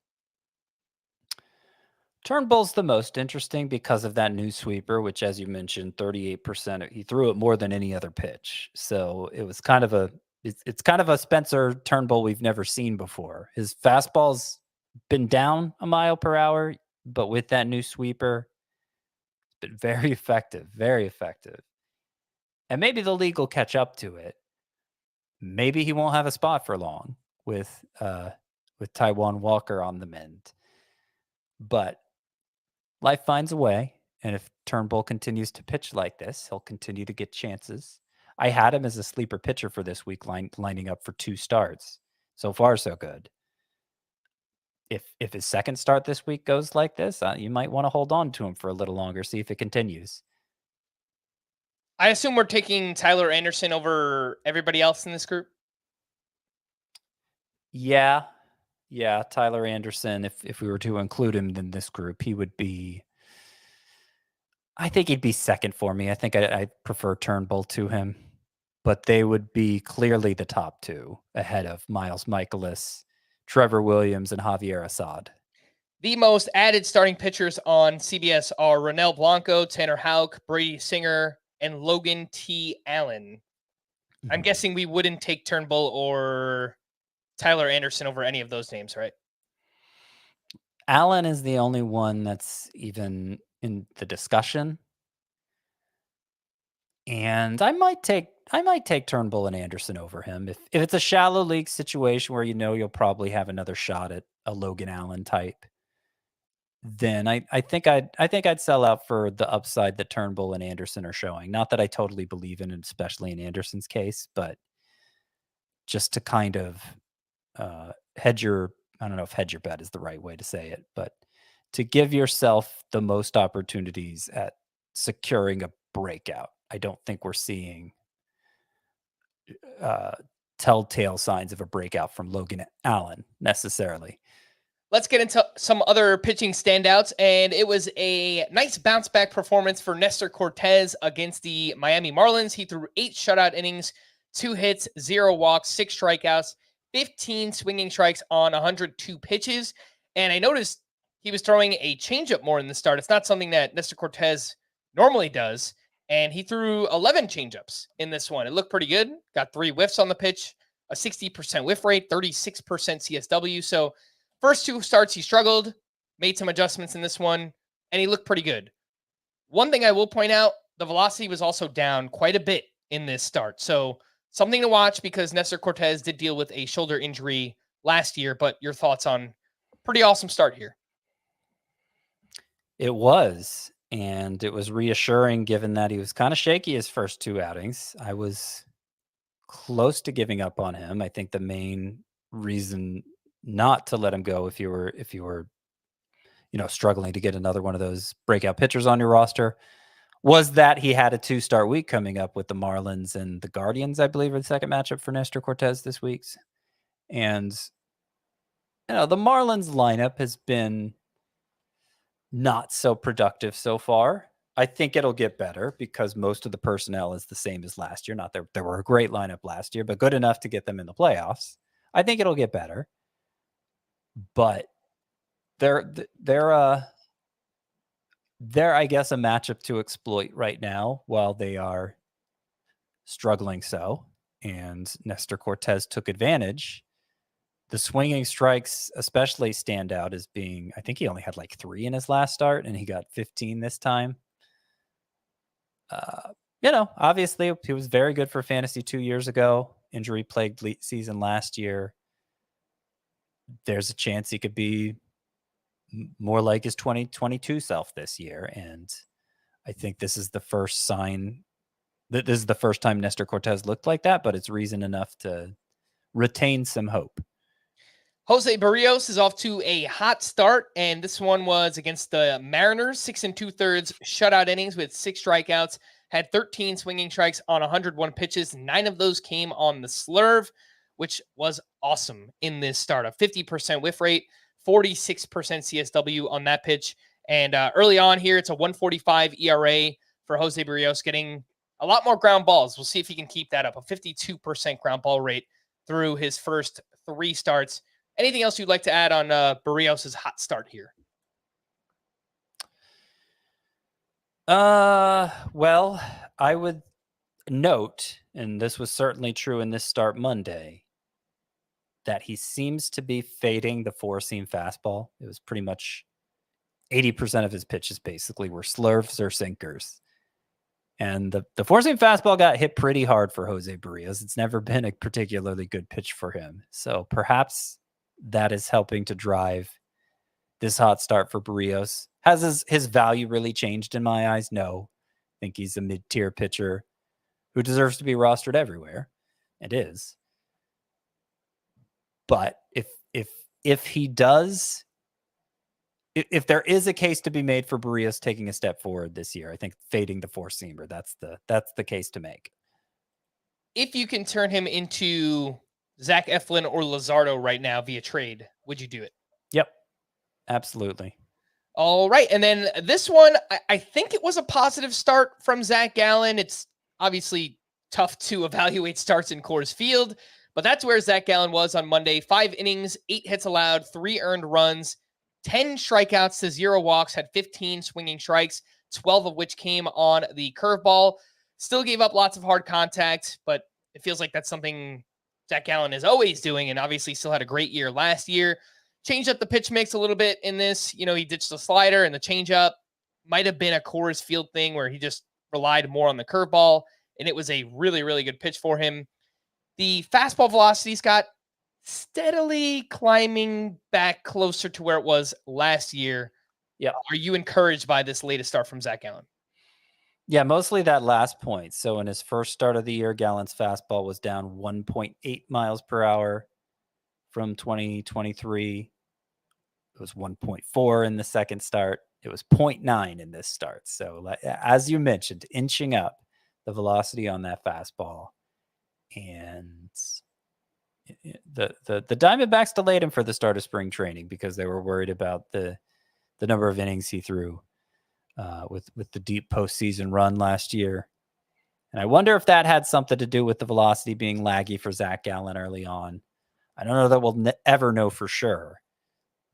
Turnbull's the most interesting because of that new sweeper, which, as you mentioned, 38%. He threw it more than any other pitch. So it was kind of it's kind of a Spencer Turnbull we've never seen before. His fastball's been down a mile per hour, but with that new sweeper, it's been very effective, very effective. And maybe the league will catch up to it. Maybe he won't have a spot for long with Taijuan Walker on the mend. But life finds a way. And if Turnbull continues to pitch like this, he'll continue to get chances. I had him as a sleeper pitcher for this week, lining up for 2 starts. So far, so good. If his second start this week goes like this, you might want to hold on to him for a little longer, see if it continues. I assume we're taking Tyler Anderson over everybody else in this group. Yeah, Tyler Anderson. If we were to include him in this group, he would be. I think he'd be second for me. I think I prefer Turnbull to him, but they would be clearly the top 2 ahead of Miles Michaelis, Trevor Williams, and Javier Assad. The most added starting pitchers on CBS are Ronel Blanco, Tanner Houck, Brady Singer, and Logan T. Allen. I'm guessing we wouldn't take Turnbull or Tyler Anderson over any of those names, right? Allen is the only one that's even in the discussion. And I might take Turnbull and Anderson over him. If it's a shallow league situation where you'll probably have another shot at a Logan Allen type, then I think I'd sell out for the upside that Turnbull and Anderson are showing. Not that I totally believe in it, especially in Anderson's case, but just to kind of hedge your, I don't know if hedge your bet is the right way to say it, but to give yourself the most opportunities at securing a breakout. I don't think we're seeing telltale signs of a breakout from Logan Allen necessarily. Let's get into some other pitching standouts, and it was a nice bounce back performance for Nestor Cortes against the Miami Marlins. He threw 8 shutout innings, 2 hits, 0 walks, 6 strikeouts, 15 swinging strikes on 102 pitches. And I noticed he was throwing a changeup more in the start. It's not something that Nestor Cortes normally does. And he threw 11 changeups in this one. It looked pretty good. Got 3 whiffs on the pitch, a 60% whiff rate, 36% CSW. So first 2 starts, he struggled, made some adjustments in this one, and he looked pretty good. One thing I will point out, the velocity was also down quite a bit in this start. So something to watch because Nestor Cortes did deal with a shoulder injury last year, but your thoughts on a pretty awesome start here. It was, and it was reassuring given that he was kind of shaky his first 2 outings. I was close to giving up on him. I think the main reason not to let him go if you were struggling to get another one of those breakout pitchers on your roster was that he had a 2-start week coming up with the Marlins and the Guardians, I believe, are the second matchup for Nestor Cortes this week. And the Marlins lineup has been not so productive so far. I think it'll get better because most of the personnel is the same as last year. Not there were a great lineup last year, but good enough to get them in the playoffs. I think it'll get better. But they're I guess a matchup to exploit right now while they are struggling so. And Nestor Cortes took advantage. The swinging strikes especially stand out as being, I think he only had like 3 in his last start and he got 15 this time. Obviously he was very good for fantasy 2 years ago. Injury plagued season last year. There's a chance he could be more like his 2022 self this year. And I think this is the first sign that this is the first time Nestor Cortes looked like that, but it's reason enough to retain some hope. Jose Barrios is off to a hot start, and this one was against the Mariners, 6 2/3 shutout innings with 6 strikeouts, had 13 swinging strikes on 101 pitches. 9 of those came on the slurve, which was awesome in this start. A 50% whiff rate, 46% CSW on that pitch. And early on here, it's a 1.45 ERA for Jose Barrios, getting a lot more ground balls. We'll see if he can keep that up. A 52% ground ball rate through his first 3 starts. Anything else you'd like to add on Barrios' hot start here? Well, I would note, and this was certainly true in this start Monday, that he seems to be fading the 4-seam fastball. It was pretty much 80% of his pitches basically were slurves or sinkers. And the 4-seam fastball got hit pretty hard for Jose Barrios. It's never been a particularly good pitch for him. So perhaps that is helping to drive this hot start for Barrios. Has his value really changed in my eyes? No. I think he's a mid-tier pitcher. who deserves to be rostered everywhere, and is. But if he does, if there is a case to be made for Barrios taking a step forward this year, I think fading the four-seamer, that's the case to make. If you can turn him into Zach Eflin or Luzardo right now via trade, would you do it? Yep, absolutely. All right. And then this one, I think it was a positive start from Zach Gallen. It's obviously tough to evaluate starts in Coors Field, but that's where Zach Gallen was on Monday. 5 innings, 8 hits allowed, 3 earned runs, 10 strikeouts to 0 walks, had 15 swinging strikes, 12 of which came on the curveball. Still gave up lots of hard contact, but it feels like that's something Zach Gallen is always doing, and obviously still had a great year last year. Changed up the pitch mix a little bit in this. You know, he ditched the slider and the changeup. Might have been a Coors Field thing where he just relied more on the curveball, and it was a really, really good pitch for him. The fastball velocity's got steadily climbing back closer to where it was last year. Yeah. Are you encouraged by this latest start from Zach Gallen? Yeah, mostly that last point. So in his first start of the year, Gallen's fastball was down 1.8 miles per hour from 2023. It was 1.4 in the second start. It was 0.9 in this start. So as you mentioned, inching up the velocity on that fastball. And the Diamondbacks delayed him for the start of spring training because they were worried about the number of innings he threw with the deep postseason run last year. And I wonder if that had something to do with the velocity being laggy for Zach Gallen early on. I don't know that we'll ever know for sure,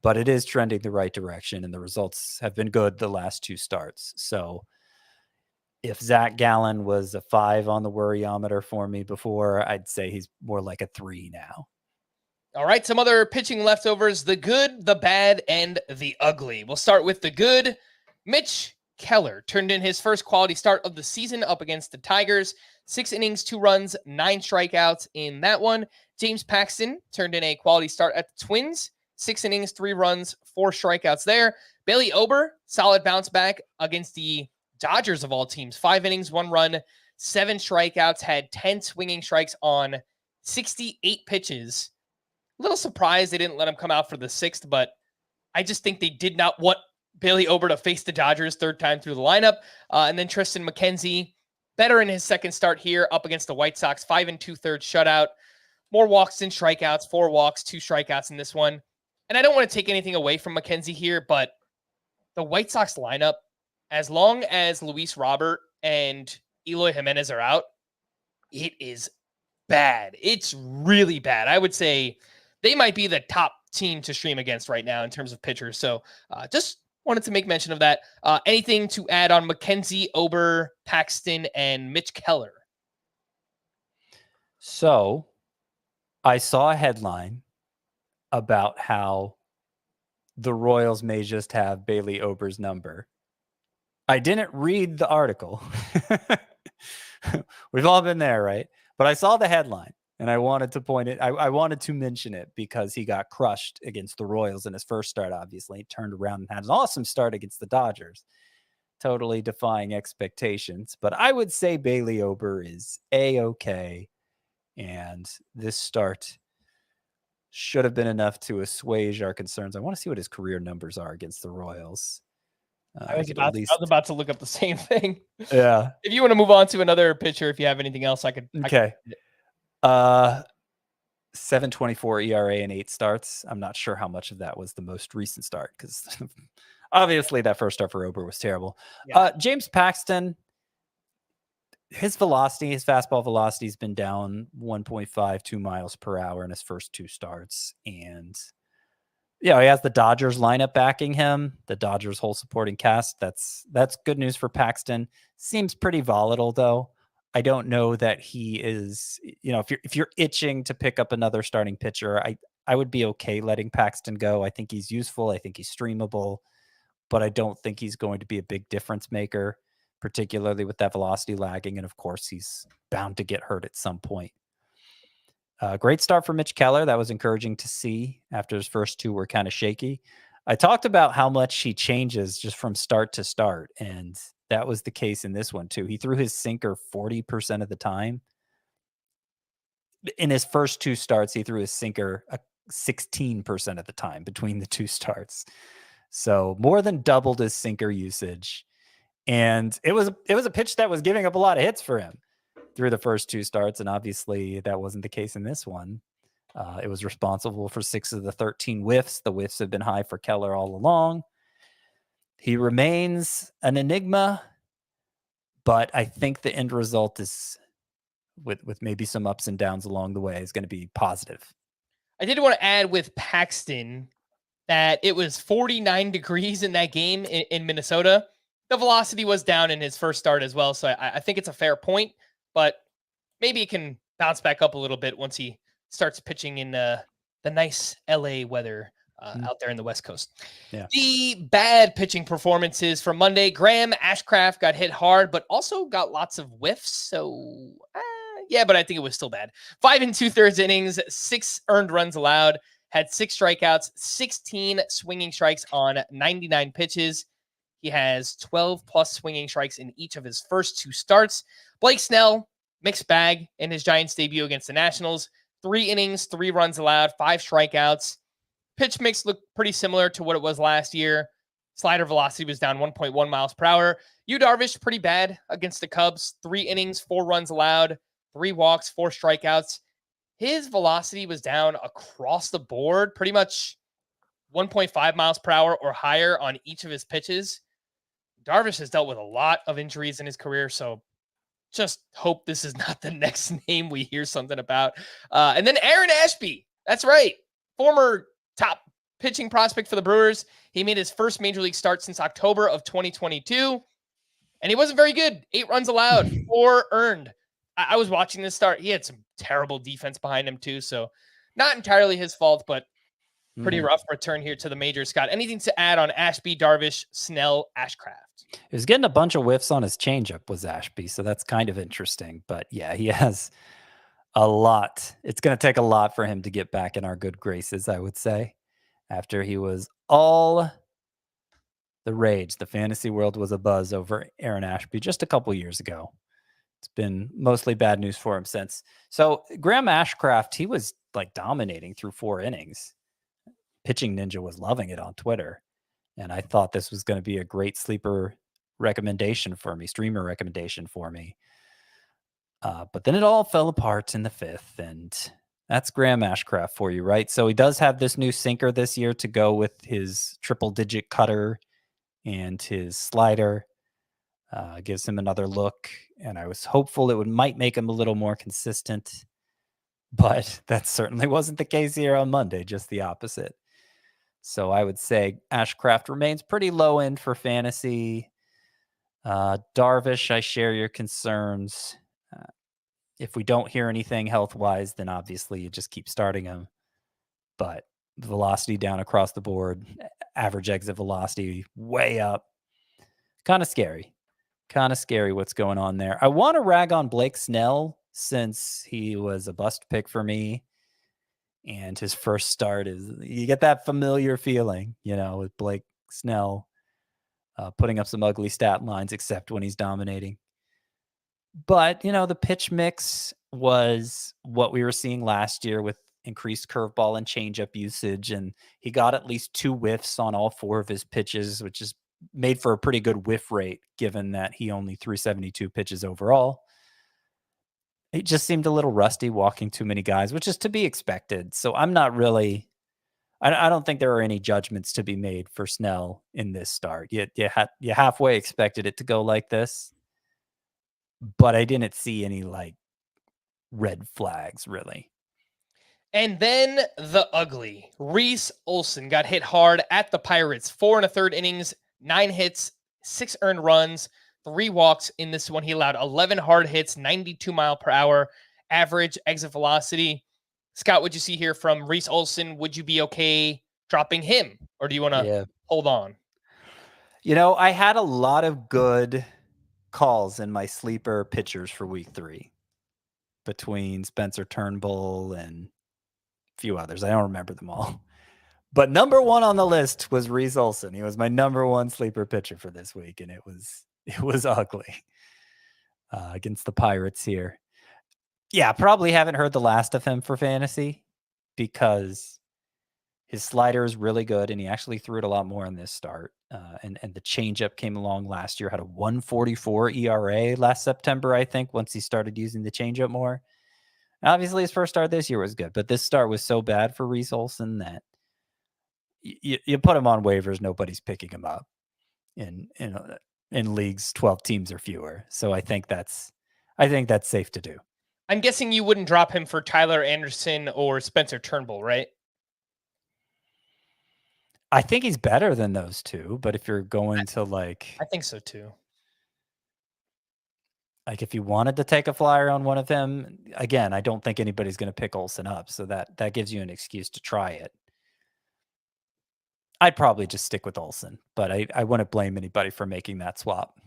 but it is trending the right direction, and the results have been good the last 2 starts. So if Zach Gallen was a 5 on the worryometer for me before, I'd say he's more like a 3 now. All right, some other pitching leftovers, the good, the bad, and the ugly. We'll start with the good. Mitch Keller turned in his first quality start of the season up against the Tigers. 6 innings, 2 runs, 9 strikeouts in that one. James Paxton turned in a quality start at the Twins. 6 innings, 3 runs, 4 strikeouts there. Bailey Ober, solid bounce back against the Dodgers of all teams. 5 innings, 1 run, 7 strikeouts, had 10 swinging strikes on 68 pitches. A little surprised they didn't let him come out for the 6th, but I just think they did not want Bailey Ober to face the Dodgers 3rd time through the lineup. And then Tristan McKenzie, better in his second start here up against the White Sox. 5 2/3 shutout. More walks than strikeouts. 4 walks, 2 strikeouts in this one. And I don't want to take anything away from McKenzie here, but the White Sox lineup, as long as Luis Robert and Eloy Jimenez are out, it is bad. It's really bad. I would say they might be the top team to stream against right now in terms of pitchers. So just wanted to make mention of that. Anything to add on McKenzie, Ober, Paxton, and Mitch Keller? So I saw a headline about how the Royals may just have Bailey Ober's number. I didn't read the article. We've all been there, right? But I saw the headline and I wanted to point it. I wanted to mention it because he got crushed against the Royals in his first start, obviously. He turned around and had an awesome start against the Dodgers, totally defying expectations. But I would say Bailey Ober is A-okay. And this start should have been enough to assuage our concerns. I want to see what his career numbers are against the Royals. I was about to look up the same thing. Yeah. If you want to move on to another pitcher, if you have anything else, I could. Okay. 7.24 ERA and 8 starts. I'm not sure how much of that was the most recent start because obviously that first start for Ober was terrible. Yeah. James Paxton, his fastball velocity has been down 1.52 miles per hour in his first 2 starts. And yeah, he has the Dodgers lineup backing him, the Dodgers whole supporting cast. That's good news for Paxton. Seems pretty volatile though. I don't know that he is, if you're itching to pick up another starting pitcher, I would be okay letting Paxton go. I think he's useful. I think he's streamable, but I don't think he's going to be a big difference maker, particularly with that velocity lagging. And of course, he's bound to get hurt at some point. Great start for Mitch Keller. That was encouraging to see after his first 2 were kind of shaky. I talked about how much he changes just from start to start. And that was the case in this one too. He threw his sinker 40% of the time. In his first 2 starts, he threw his sinker 16% of the time between the 2 starts. So more than doubled his sinker usage. And it was a pitch that was giving up a lot of hits for him through the first 2 starts. And obviously that wasn't the case in this one. It was responsible for 6 of the 13 whiffs. The whiffs have been high for Keller all along. He remains an enigma, but I think the end result is, with maybe some ups and downs along the way, is going to be positive. I did want to add with Paxton that it was 49 degrees in that game in Minnesota. The velocity was down in his first start as well, so I think it's a fair point, but maybe it can bounce back up a little bit once he starts pitching in the nice LA weather out there in the West Coast. Yeah. The bad pitching performances from Monday: Graham Ashcraft got hit hard, but also got lots of whiffs. So, yeah, but I think it was still bad. 5 2/3 innings, 6 earned runs allowed, had 6 strikeouts, 16 swinging strikes on 99 pitches. He has 12 plus swinging strikes in each of his first 2 starts. Blake Snell, mixed bag in his Giants debut against the Nationals. 3 innings, 3 runs allowed, 5 strikeouts. Pitch mix looked pretty similar to what it was last year. Slider velocity was down 1.1 miles per hour. Yu Darvish, pretty bad against the Cubs. 3 innings, 4 runs allowed, 3 walks, 4 strikeouts. His velocity was down across the board, pretty much 1.5 miles per hour or higher on each of his pitches. Darvish has dealt with a lot of injuries in his career, so just hope this is not the next name we hear something about. And then Aaron Ashby. That's right. Former top pitching prospect for the Brewers. He made his first major league start since October of 2022. And he wasn't very good. 8 runs allowed, 4 earned. I was watching this start. He had some terrible defense behind him too. So not entirely his fault, but pretty rough return here to the majors. Scott, anything to add on Ashby, Darvish, Snell, Ashcraft? He was getting a bunch of whiffs on his changeup, was Ashby. So that's kind of interesting. But yeah, he has a lot. It's going to take a lot for him to get back in our good graces, I would say, after he was all the rage. The fantasy world was abuzz over Aaron Ashby just a couple years ago. It's been mostly bad news for him since. So Graham Ashcraft, he was like dominating through 4 innings. Pitching Ninja was loving it on Twitter. And I thought this was going to be a great sleeper recommendation for me, streamer recommendation for me. But then it all fell apart in the 5th, and that's Graham Ashcraft for you, right? So he does have this new sinker this year to go with his triple-digit cutter and his slider. Gives him another look, and I was hopeful it might make him a little more consistent, but that certainly wasn't the case here on Monday, just the opposite. So I would say Ashcraft remains pretty low end for fantasy. Darvish, I share your concerns. If we don't hear anything health-wise, then obviously you just keep starting him. But velocity down across the board, average exit velocity way up. Kind of scary. Kind of scary what's going on there. I want to rag on Blake Snell since he was a bust pick for me. And his first start is, you get that familiar feeling, with Blake Snell putting up some ugly stat lines, except when he's dominating. But, the pitch mix was what we were seeing last year with increased curveball and changeup usage. And he got at least 2 whiffs on all 4 of his pitches, which is made for a pretty good whiff rate, given that he only threw 72 pitches overall. He just seemed a little rusty, walking too many guys, which is to be expected. So I'm not really, I don't think there are any judgments to be made for Snell in this start. You halfway expected it to go like this, but I didn't see any red flags really. And then the ugly. Reese Olson got hit hard at the Pirates. 4 1/3 innings, 9 hits, 6 earned runs, 3 walks in this one. He allowed 11 hard hits, 92 mile per hour average exit velocity. Scott, what'd you see here from Reese Olson? Would you be okay dropping him, or do you want to hold on? I had a lot of good calls in my sleeper pitchers for week 3 between Spencer Turnbull and a few others. I don't remember them all. But number 1 on the list was Reese Olson. He was my number 1 sleeper pitcher for this week, and it was It was ugly against the Pirates here. Yeah, probably haven't heard the last of him for fantasy because his slider is really good, and he actually threw it a lot more in this start. And the changeup came along last year, had a 1.44 ERA last September, I think, once he started using the changeup more. Obviously, his first start this year was good, but this start was so bad for Reese Olson that you put him on waivers, nobody's picking him up in leagues 12 teams or fewer. So I think that's safe to do. I'm guessing you wouldn't drop him for Tyler Anderson or Spencer Turnbull, right? I think he's better than those two, but if you're going to I think so too. Like if you wanted to take a flyer on one of them, again, I don't think anybody's going to pick Olsen up. So that gives you an excuse to try it. I'd probably just stick with Olsen, but I wouldn't blame anybody for making that swap.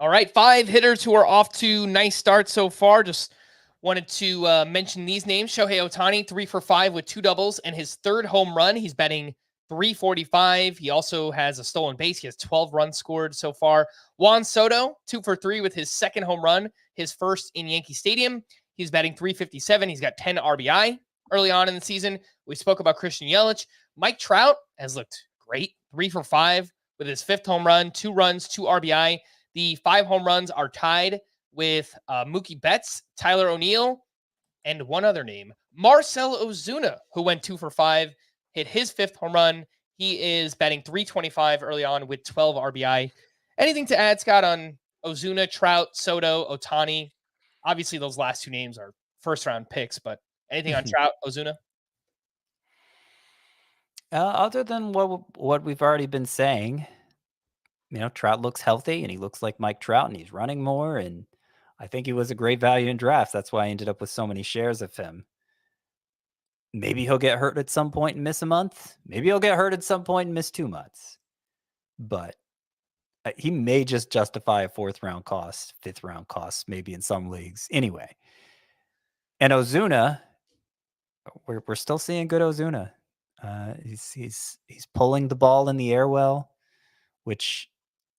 All right, 5 hitters who are off to nice starts so far. Just wanted to mention these names. Shohei Ohtani, 3 for 5 with 2 doubles and his 3rd home run. He's batting .345. He also has a stolen base. He has 12 runs scored so far. Juan Soto, 2 for 3 with his 2nd home run, his first in Yankee Stadium. He's batting .357. He's got 10 RBI early on in the season. We spoke about Christian Yelich. Mike Trout has looked great, 3 for 5 with his 5th home run, 2 runs, 2 RBI. The 5 home runs are tied with Mookie Betts, Tyler O'Neill, and one other name, Marcell Ozuna, who went 2 for 5. Hit his 5th home run. He is batting .325 early on with 12 RBI. Anything to add, Scott, on Ozuna, Trout, Soto, Ohtani? Obviously, those last 2 names are first-round picks, but anything on Trout, Ozuna? Other than what we've already been saying, Trout looks healthy, and he looks like Mike Trout, and he's running more, and I think he was a great value in drafts. That's why I ended up with so many shares of him. Maybe he'll get hurt at some point and miss a month. Maybe he'll get hurt at some point and miss 2 months. But he may just justify a 4th round cost, 5th round cost, maybe in some leagues. Anyway. And Ozuna, we're still seeing good Ozuna. He's pulling the ball in the air well, which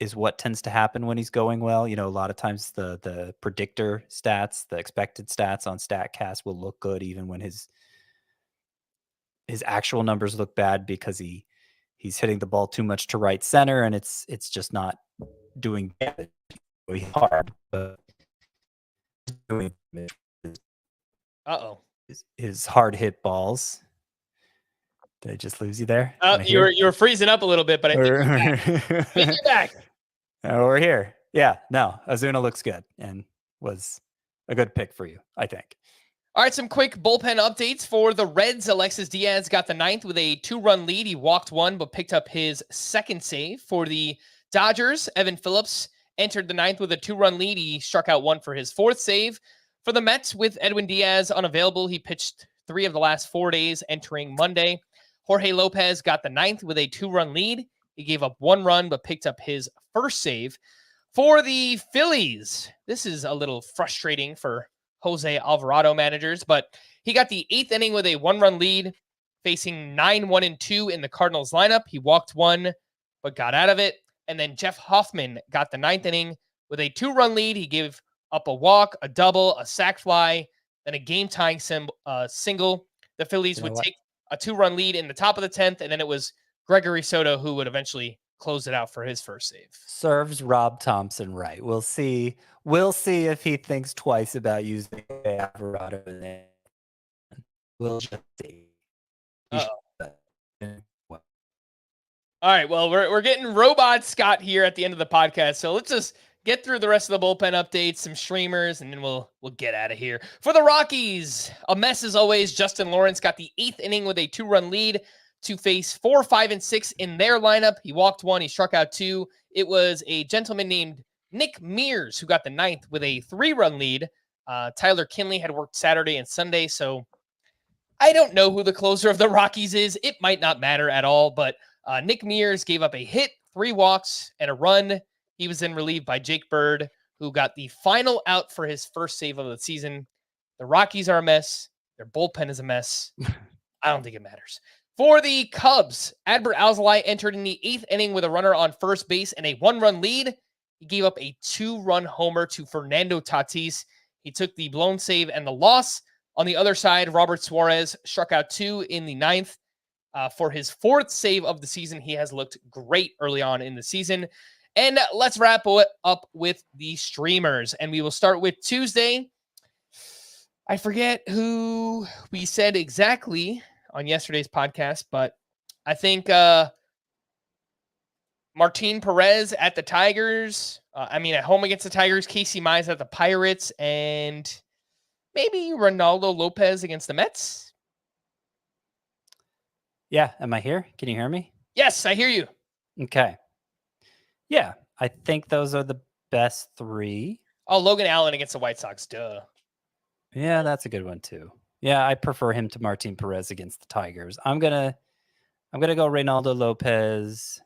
is what tends to happen when he's going well. A lot of times the predictor stats, the expected stats on StatCast will look good even when his actual numbers look bad because he's hitting the ball too much to right center, and it's just not doing damage hard. But doing his hard hit balls. Did I just lose you there? You were freezing up a little bit, but I think you're back. We're here. Yeah, no, Ozuna looks good and was a good pick for you, I think. All right, some quick bullpen updates for the Reds. Alexis Diaz got the 9th with a 2-run lead. He walked 1, but picked up his 2nd save. For the Dodgers, Evan Phillips entered the 9th with a 2-run lead. He struck out 1 for his 4th save. For the Mets, with Edwin Diaz unavailable, he pitched 3 of the last 4 days entering Monday. Jorge Lopez got the 9th with a 2-run lead. He gave up 1 run, but picked up his 1st save. For the Phillies, this is a little frustrating for Jose Alvarado managers, but he got the 8th inning with a 1-run lead, facing 9-1-2 in the Cardinals lineup. He walked 1, but got out of it. And then Jeff Hoffman got the 9th inning with a 2-run lead. He gave up a walk, a double, a sac fly, then a game-tying single. The Phillies would take a 2-run lead in the top of the 10th, and then it was Gregory Soto who would eventually close it out for his 1st save. Serves Rob Thompson right. We'll see if he thinks twice about using Alvarado. We'll just see. All right, well, we're getting robot Scott here at the end of the podcast, so let's just get through the rest of the bullpen updates, some streamers, and then we'll get out of here. For the Rockies, a mess as always. Justin Lawrence got the 8th inning with a 2-run lead to face 4, 5, and 6 in their lineup. He walked 1, he struck out 2. It was a gentleman named Nick Mears who got the 9th with a 3-run lead. Tyler Kinley had worked Saturday and Sunday, so I don't know who the closer of the Rockies is. It might not matter at all, but Nick Mears gave up a hit, 3 walks, and a run. He was then relieved by Jake Bird, who got the final out for his 1st save of the season. The Rockies are a mess. Their bullpen is a mess. I don't think it matters. For the Cubs, Adbert Alzolay entered in the 8th inning with a runner on first base and a 1-run lead. He gave up a 2-run homer to Fernando Tatis. He took the blown save and the loss. On the other side, Robert Suarez struck out 2 in the 9th. For his 4th save of the season, he has looked great early on in the season. And let's wrap it up with the streamers. And we will start with Tuesday. I forget who we said exactly on yesterday's podcast, but I think Martin Perez at the Tigers. At home against the Tigers. Casey Mize at the Pirates. And maybe Ronaldo Lopez against the Mets. Yeah. Am I here? Can you hear me? Yes, I hear you. Okay. Yeah. I think those are the best 3. Oh, Logan Allen against the White Sox. Duh. Yeah, that's a good one too. Yeah, I prefer him to Martin Perez against the Tigers. I'm gonna go Reynaldo Lopez,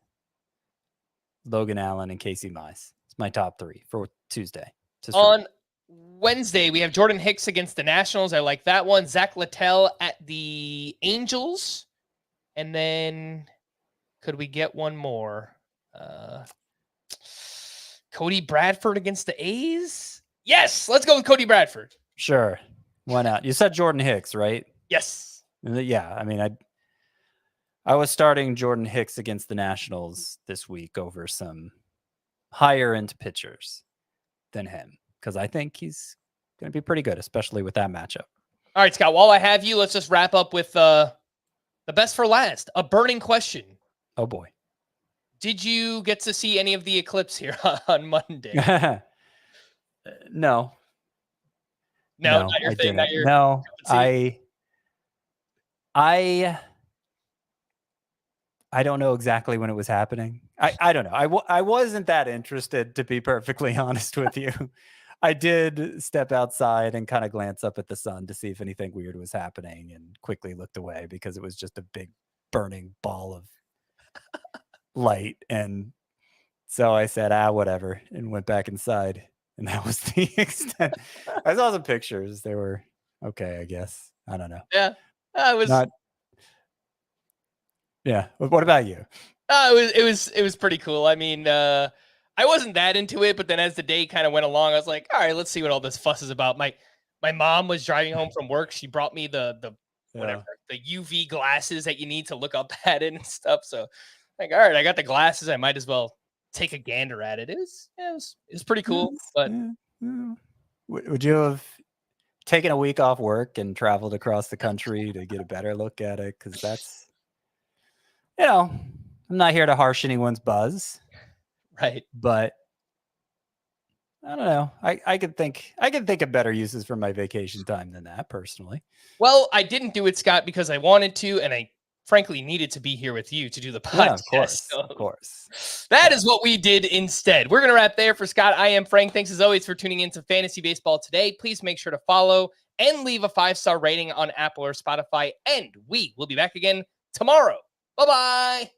Logan Allen, and Casey Mize. It's my top 3 for Tuesday. On Wednesday, we have Jordan Hicks against the Nationals. I like that one. Zach Littell at the Angels. And then could we get one more? Cody Bradford against the A's? Yes, let's go with Cody Bradford. Sure. Why not? You said Jordan Hicks, right? Yes. Yeah, I was starting Jordan Hicks against the Nationals this week over some higher end pitchers than him because I think he's going to be pretty good, especially with that matchup. All right, Scott, while I have you, let's just wrap up with the best for last, a burning question. Oh, boy. Did you get to see any of the eclipse here on Monday? No. No, not your I thing. didn't. Not your No, I don't know exactly when it was happening. I don't know. I wasn't that interested, to be perfectly honest with you. I did step outside and kind of glance up at the sun to see if anything weird was happening and quickly looked away because it was just a big burning ball of light. And so I said, whatever, and went back inside. And that was the extent. I saw some pictures. They were okay, I guess. I don't know. Yeah. It was not. Yeah. What about you? It was pretty cool. I mean, I wasn't that into it, but then as the day kind of went along, I was like, all right, let's see what all this fuss is about. My mom was driving home from work. She brought me the UV glasses that you need to look up at it and stuff. So like, all right, I got the glasses. I might as well take a gander at it. It was pretty cool. But would you have taken a week off work and traveled across the country to get a better look at it? Because that's, I'm not here to harsh anyone's buzz, right? But I don't know. I could think of better uses for my vacation time than that, personally. Well, I didn't do it, Scott, because I wanted to, and I frankly needed to be here with you to do the podcast. Yeah, of course. That is what we did instead. We're going to wrap there. For Scott, I am Frank. Thanks as always for tuning in to Fantasy Baseball today. Please make sure to follow and leave a 5-star rating on Apple or Spotify. And we will be back again tomorrow. Bye-bye.